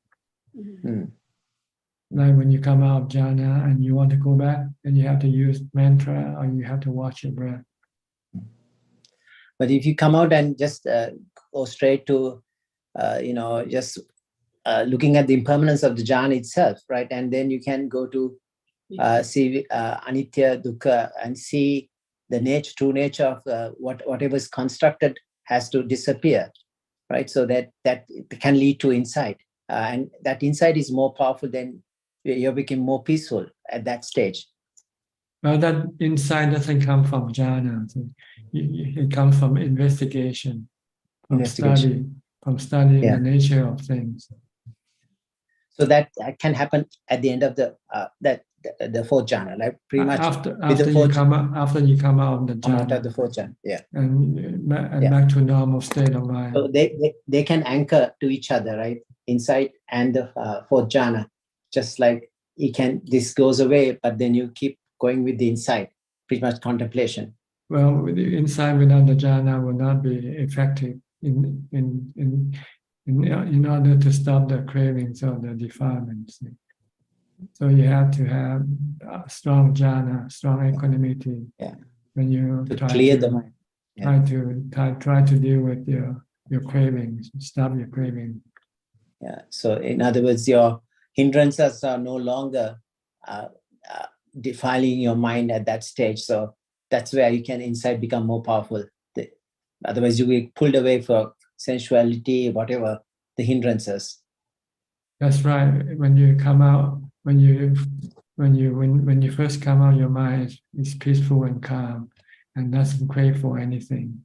Like when you come out of jhana and you want to go back, then you have to use mantra, or you have to watch your breath. But if you come out and just go straight to just looking at the impermanence of the jhana itself, right? And then you can go to see anitya, dukkha, and see the true nature of whatever is constructed has to disappear, right? So that can lead to insight, and that insight is more powerful than you become more peaceful at that stage. Well, that insight doesn't come from jhana. It comes from investigation, from studying the nature of things. So that can happen at the end of the fourth jhana, like pretty much after you come out of the jhana. Out of the fourth jhana, and back to normal state of mind. So they can anchor to each other, right? Insight and the fourth jhana, just like this goes away, but then you keep going with the insight, pretty much contemplation. Well, the insight without the jhana will not be effective in order to stop the cravings or the defilements. So you have to have strong jhana, strong equanimity. When you clear the mind. Try to deal with your cravings, stop your craving. Yeah. So in other words, your hindrances are no longer defiling your mind at that stage. So that's where insight become more powerful. Otherwise, you will be pulled away for sensuality, whatever the hindrances. That's right. When you come out, when you first come out, your mind is peaceful and calm, and doesn't crave for anything.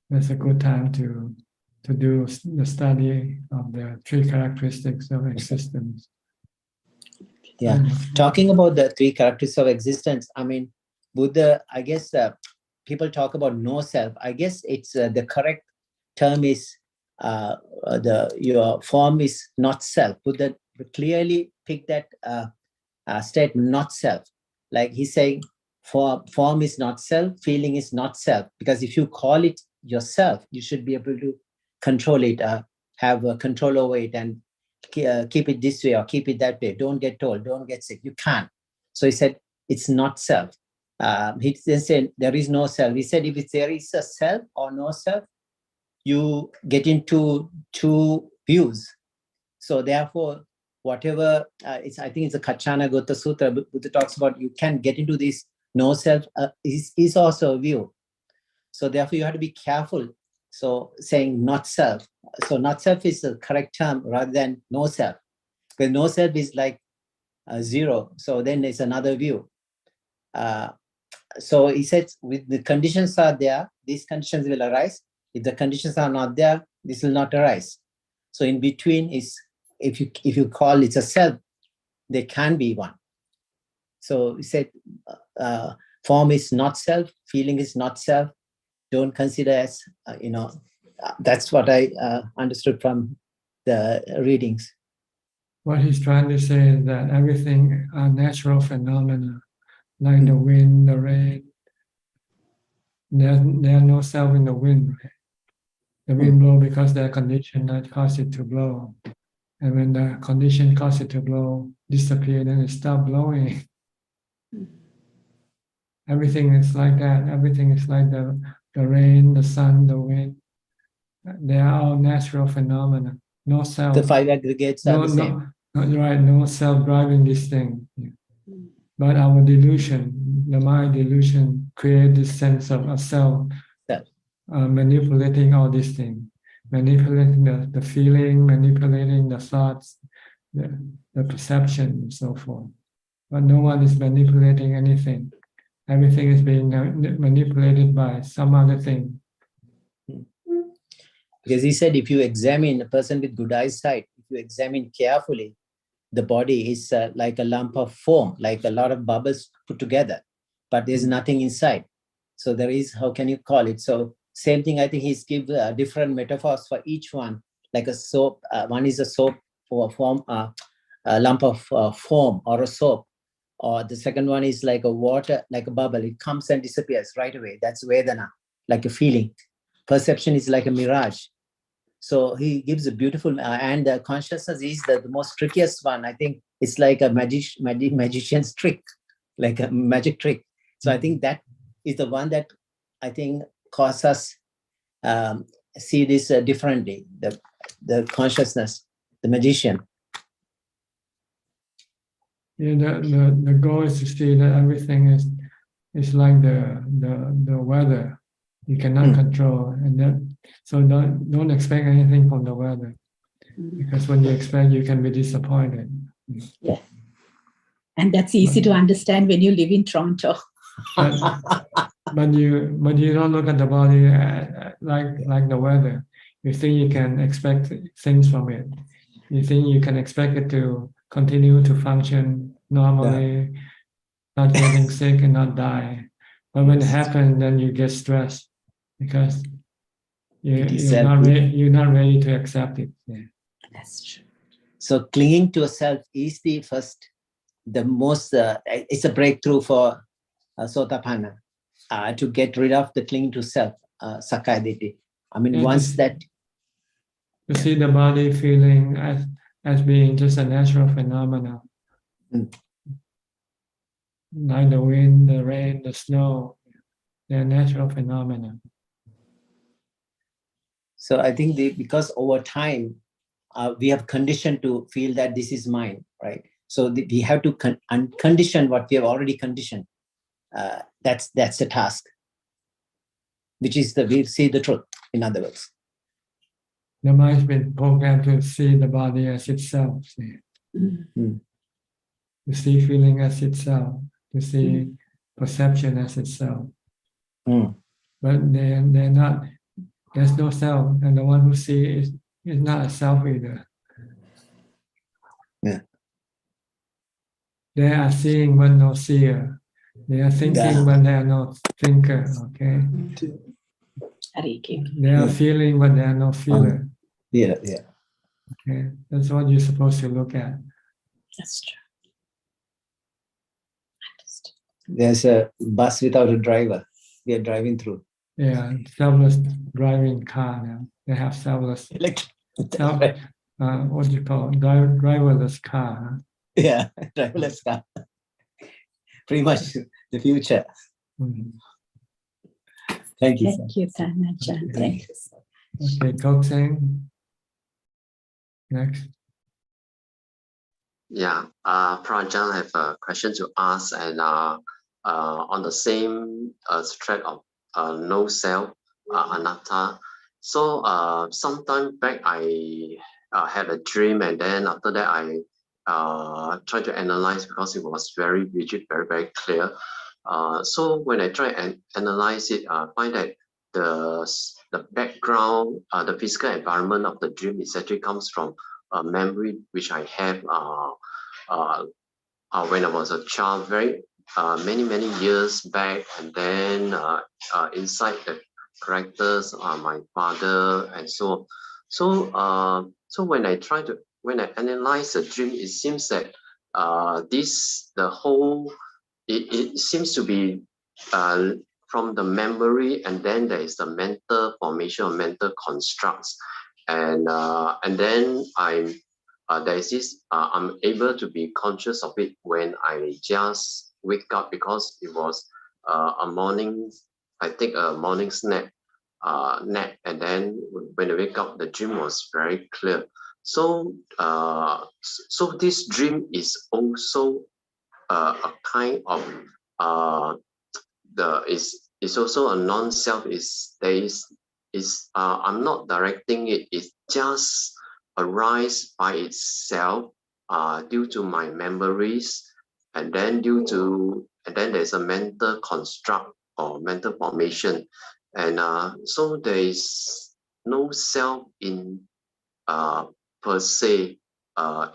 That's a good time to do the study of the three characteristics of existence. Yeah, talking about the three characteristics of existence, I mean, Buddha, I guess people talk about no self. I guess it's the correct term is your form is not self. Buddha clearly picked that statement, not self. Like he's saying, form is not self, feeling is not self. Because if you call it yourself, you should be able to control it, have control over it, and keep it this way or keep it that way. Don't get told, don't get sick. You can't. So he said, it's not self. He said, there is no self. He said, if there is a self or no self, you get into two views. So therefore, whatever, I think it's a Kachana Gota Sutra, Buddha talks about you can get into this no self is also a view. So therefore you have to be careful. So saying not self. So not self is the correct term rather than no self. Because no self is like zero. So then there's another view. So he says, with the conditions are there, these conditions will arise. If the conditions are not there, this will not arise. So in between is, if you call it a self, there can be one. So he said, form is not self, feeling is not self. Don't consider as, that's what I understood from the readings. What he's trying to say is that everything are natural phenomena, like the wind, the rain. There's no self in the wind. Right? The wind blows because there are conditions that cause it to blow. And when the condition causes it to blow, disappear, then it stops blowing. Everything is like that. Everything is like the rain, the sun, the wind. They are all natural phenomena. No self. The five aggregates are the same. Right, no self driving this thing. But our delusion, the mind delusion, create this sense of a self manipulating all these things, manipulating the feeling, manipulating the thoughts, the perception, and so forth. But no one is manipulating anything. Everything is being manipulated by some other thing. Because he said, if you examine a person with good eyesight, if you examine carefully, the body is like a lump of foam, like a lot of bubbles put together, but there's nothing inside. So there is, how can you call it? So same thing, I think he's give different metaphors for each one, like a soap. One is a soap for a form, a lump of foam or a soap. Or the second one is like a water, like a bubble. It comes and disappears right away. That's Vedana, like a feeling. Perception is like a mirage. So he gives a beautiful, and consciousness is the most trickiest one. I think it's like a magician's trick, like a magic trick. So I think that is the one that I think causes us see this differently, the consciousness, the magician. Yeah, the goal is to see that everything is like the weather. You cannot control, and so don't expect anything from the weather, because when you expect, you can be disappointed. Yeah, and that's easy to understand when you live in Toronto. But you don't look at the body like the weather. You think you can expect things from it. You think you can expect it to continue to function normally, not getting sick and not die. But when it happens, then you get stressed because you're not ready to accept it. Yeah. That's true. So clinging to a self is the most, it's a breakthrough for Sotapanna, to get rid of the clinging to self, Sakkaya Ditthi. I mean, once that... You see the body feeling as being just a natural phenomenon. Like the wind, the rain, the snow, they're natural phenomena. So I think because over time, we have conditioned to feel that this is mine, right? So we have to uncondition what we have already conditioned. That's the task, which is we see the truth, in other words. The mind's been programmed to see the body as itself, to see feeling as itself, to see perception as itself. But they're not, there's no self, and the one who sees is not a self either. Yeah. They are seeing but no seer. They are thinking but they are no thinker, okay? They are feeling but they are no feeler. Yeah. Okay, that's what you're supposed to look at. That's true. There's a bus without a driver. We are driving through. Yeah, selfless driving car now. They have selfless, what do you call it? Driverless car. Huh? Yeah, driverless car. Pretty much the future. Thank you. Thank you, Ajaan. Thank you. Okay, Kokseng. Next. Yeah, Prajan, I have a question to ask, and on the same thread of no self, anatta. So sometime back, I had a dream, and then after that, I tried to analyze because it was very rigid, very clear. So when I try and analyze it, I find that the background, the physical environment of the dream is actually comes from a memory which I have when I was a child, very many years back, and then inside the characters are my father and so on. So when I analyze the dream, it seems that it seems to be from the memory, and then there is the mental formation or mental constructs, and then there is this I'm able to be conscious of it when I just wake up, because it was a morning. I take a morning nap, and then when I wake up, the dream was very clear. So so this dream is also a kind of is also a non-self. I'm not directing it. It just arise by itself due to my memories, and then there's a mental construct or mental formation, and so there is no self in per se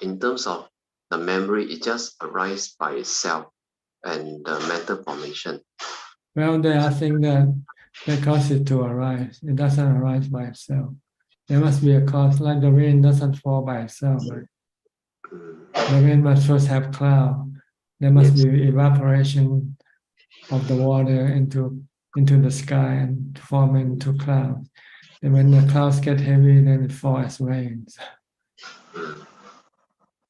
in terms of the memory. It just arises by itself and the mental formation. Well, there are things that cause it to arise. It doesn't arise by itself. There must be a cause, like the rain doesn't fall by itself, right? The rain must first have cloud. There must be evaporation of the water into the sky and form into clouds. And when the clouds get heavy, then it falls as rain.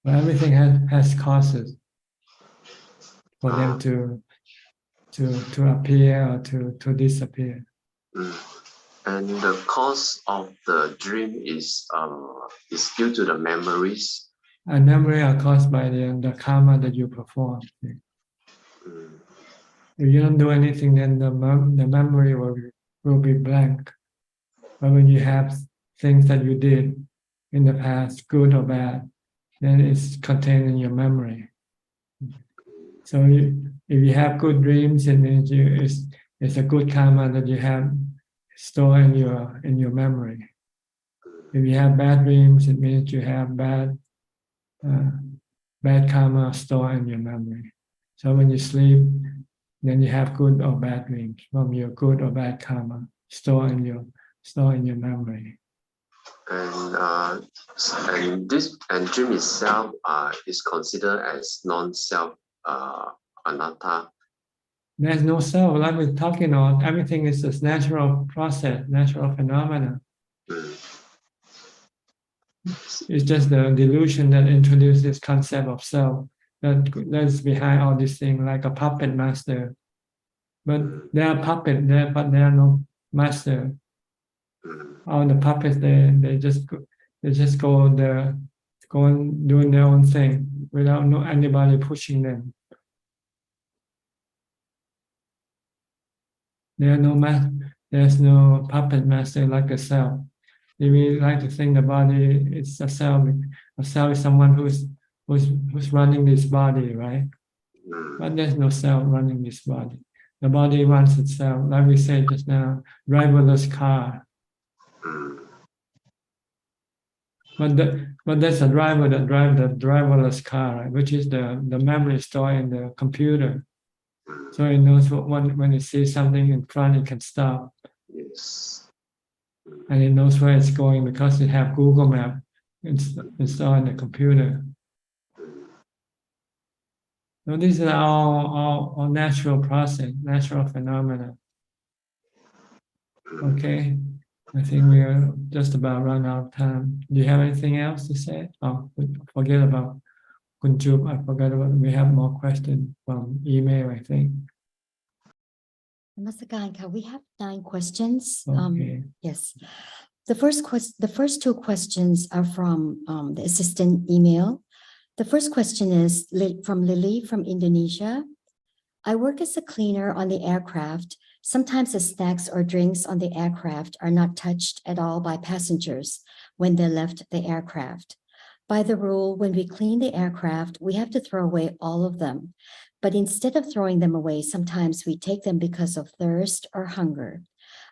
But everything has causes for them to appear or to disappear. And the cause of the dream is due to the memories. And memory are caused by the karma that you perform. If you don't do anything, then the memory will be blank. But when you have things that you did in the past, good or bad, then it's contained in your memory. So if you have good dreams, it means it's a good karma that you have stored in your memory. If you have bad dreams, it means you have bad karma stored in your memory. So when you sleep, then you have good or bad dreams from your good or bad karma stored in your memory. And dream itself is considered as non-self, anatta. There's no self, like we're talking about. Everything is this natural process, natural phenomena. It's just the delusion that introduced this concept of self that's behind all these things, like a puppet master. But there are puppets there, but there are no master. All the puppets they just go there, go and doing their own thing without anybody pushing them. There's no puppet master like a self. If we like to think the body is a self is someone who's running this body, right? But there's no self running this body. The body runs itself, like we said just now, driverless car. But there's a driver that drives the driverless car, right? Which is the memory stored in the computer. So it knows when it sees something in front, it can stop. Yes. And it knows where it's going because it have Google Map installed in the computer. So these are all natural process, natural phenomena. Okay, I think we are just about run out of time. Do you have anything else to say? Oh, forget about Kunjup. I forgot about. We have more questions from email, I think. Namaskaran, we have 9 questions. Okay. Yes. The first 2 questions are from the assistant email. The first question is from Lily from Indonesia. I work as a cleaner on the aircraft. Sometimes the snacks or drinks on the aircraft are not touched at all by passengers when they left the aircraft. By the rule, when we clean the aircraft, we have to throw away all of them. But instead of throwing them away, sometimes we take them because of thirst or hunger.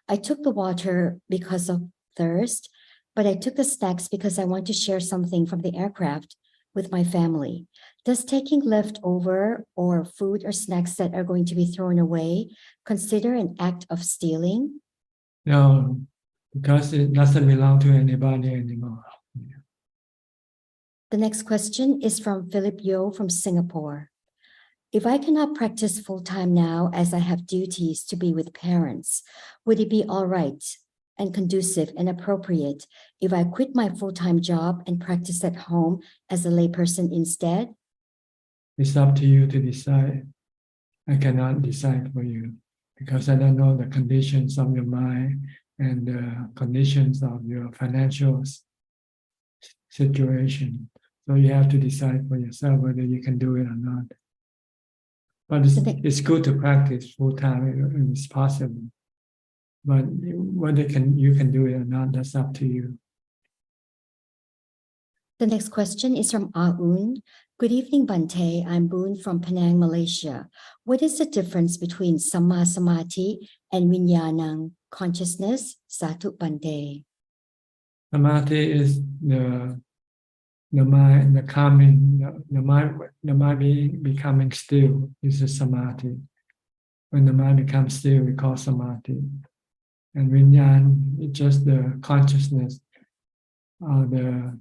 I took the water because of thirst, but I took the snacks because I want to share something from the aircraft with my family. Does taking leftover or food or snacks that are going to be thrown away consider an act of stealing? No, because it doesn't belong to anybody anymore. The next question is from Philip Yo from Singapore. If I cannot practice full-time now as I have duties to be with parents, would it be all right and conducive and appropriate if I quit my full-time job and practice at home as a layperson instead? It's up to you to decide. I cannot decide for you because I don't know the conditions of your mind and the conditions of your financial situation. So you have to decide for yourself whether you can do it or not. But it's good to practice full time if it's possible. But whether you can do it or not, that's up to you. The next question is from Aun. Good evening, Bante. I'm Boon from Penang, Malaysia. What is the difference between Samma Samadhi and Vinyanang, consciousness? Satu Bante. Samadhi is the mind, the calming, the mind becoming still is a samadhi. When the mind becomes still, we call samadhi. And vinyan is just the consciousness, the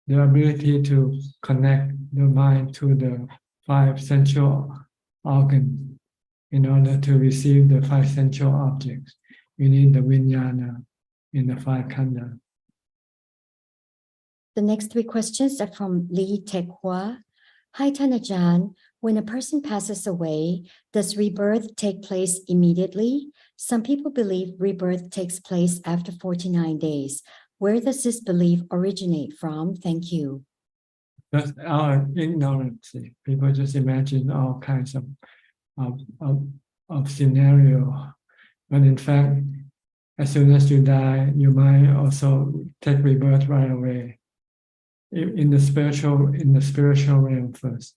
ability to connect the mind to the 5 sensual organs in order to receive the 5 sensual objects. We need the vinyana in the 5 khandha. The next 3 questions are from Lee Tek Hua. Hi, Ajaan. When a person passes away, does rebirth take place immediately? Some people believe rebirth takes place after 49 days. Where does this belief originate from? Thank you. That's our ignorance. People just imagine all kinds of scenario. But in fact, as soon as you die, you might also take rebirth right away. In the spiritual realm first.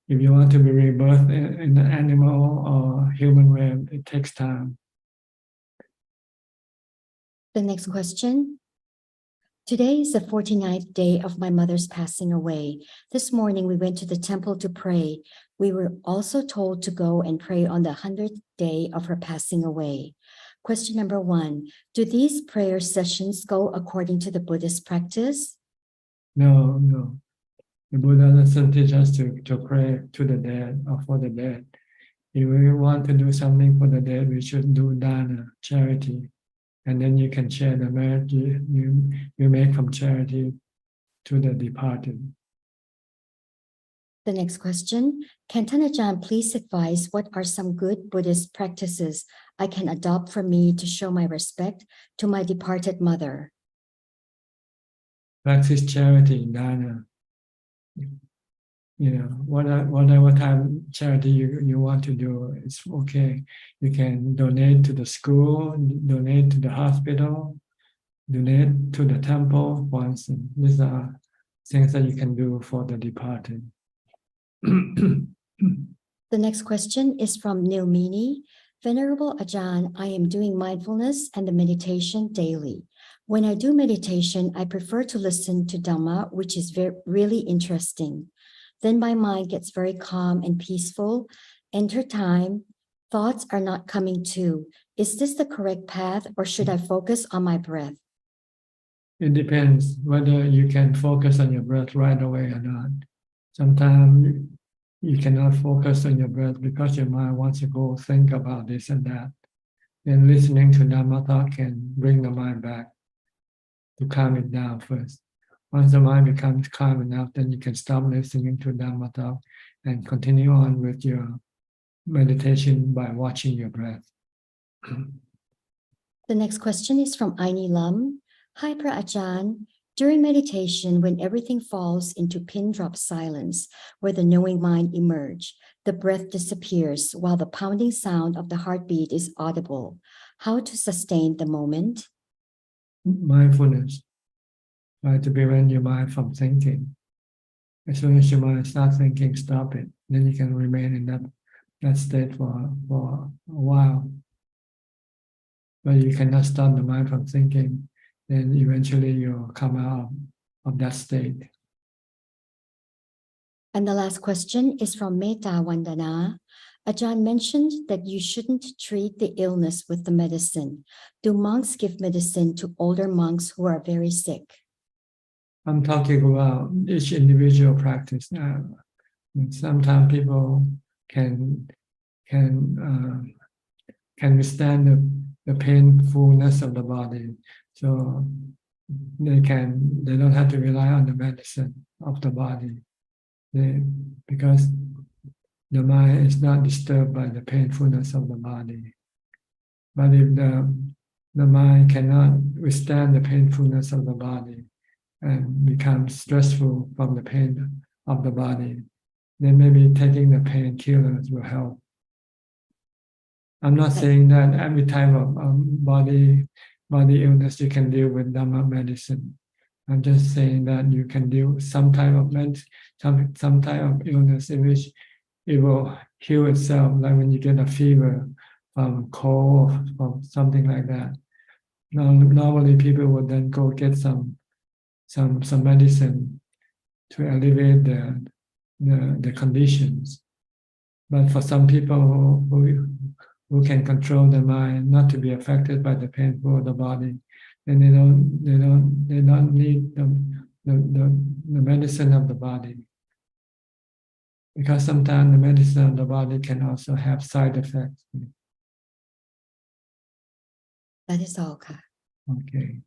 If you want to be rebirthed in the animal or human realm, it takes time. The next question. Today is the 49th day of my mother's passing away. This morning we went to the temple to pray. We were also told to go and pray on the 100th day of her passing away. Question number 1. Do these prayer sessions go according to the Buddhist practice? No. The Buddha doesn't teach us to pray to the dead or for the dead. If we want to do something for the dead, we should do dana, charity. And then you can share the merit you make from charity to the departed. The next question. Can Ajaan please advise what are some good Buddhist practices I can adopt for me to show my respect to my departed mother? Practice charity, dana. Whatever time charity you want to do, it's okay. You can donate to the school, donate to the hospital, donate to the temple once. These are things that you can do for the departed. The next question is from Nilmini. Venerable Ajaan, I am doing mindfulness and the meditation daily. When I do meditation, I prefer to listen to Dhamma, which is really interesting. Then my mind gets very calm and peaceful. Enter time, thoughts are not coming to. Is this the correct path or should I focus on my breath? It depends whether you can focus on your breath right away or not. Sometimes you cannot focus on your breath because your mind wants to go think about this and that. Then listening to Dhamma talk can bring the mind back to calm it down first. Once the mind becomes calm enough, then you can stop listening to Dhamma talk and continue on with your meditation by watching your breath. The next question is from Aini Lam. Hi, Ajaan. During meditation, when everything falls into pin drop silence, where the knowing mind emerge, the breath disappears while the pounding sound of the heartbeat is audible. How to sustain the moment? Mindfulness. Try to prevent your mind from thinking. As soon as your mind starts thinking, stop it. Then you can remain in that state for a while. But you cannot stop the mind from thinking, then eventually you'll come out of that state. And the last question is from Metta Vandana. Ajaan mentioned that you shouldn't treat the illness with the medicine. Do monks give medicine to older monks who are very sick? I'm talking about each individual practice now. Sometimes people can withstand the painfulness of the body, so they don't have to rely on the medicine of the body, because the mind is not disturbed by the painfulness of the body. But if the mind cannot withstand the painfulness of the body and becomes stressful from the pain of the body, then maybe taking the painkillers will help. I'm not saying that every type of body illness you can deal with Dhamma medicine. I'm just saying that you can deal with some type of illness in which it will heal itself, like when you get a fever from cold or from something like that. Normally people would then go get some medicine to alleviate the conditions. But for some people who can control the mind not to be affected by the painful of the body, then they don't need the medicine of the body. Because sometimes the medicine of the body can also have side effects. That is all, Ka. Okay.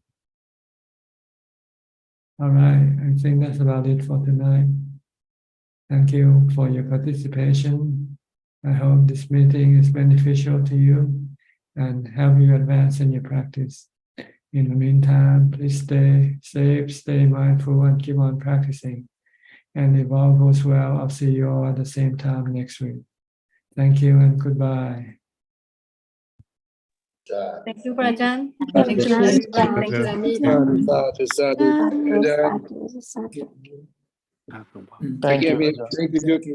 All right, I think that's about it for tonight. Thank you for your participation. I hope this meeting is beneficial to you and help you advance in your practice. In the meantime, please stay safe, stay mindful, and keep on practicing. And if all goes well, I'll see you all at the same time next week. Thank you and goodbye. Thank you, Ajaan. Thank you. Thank you, Amit. Sadhu. Sadhu, sadhu, sadhu. Thank you.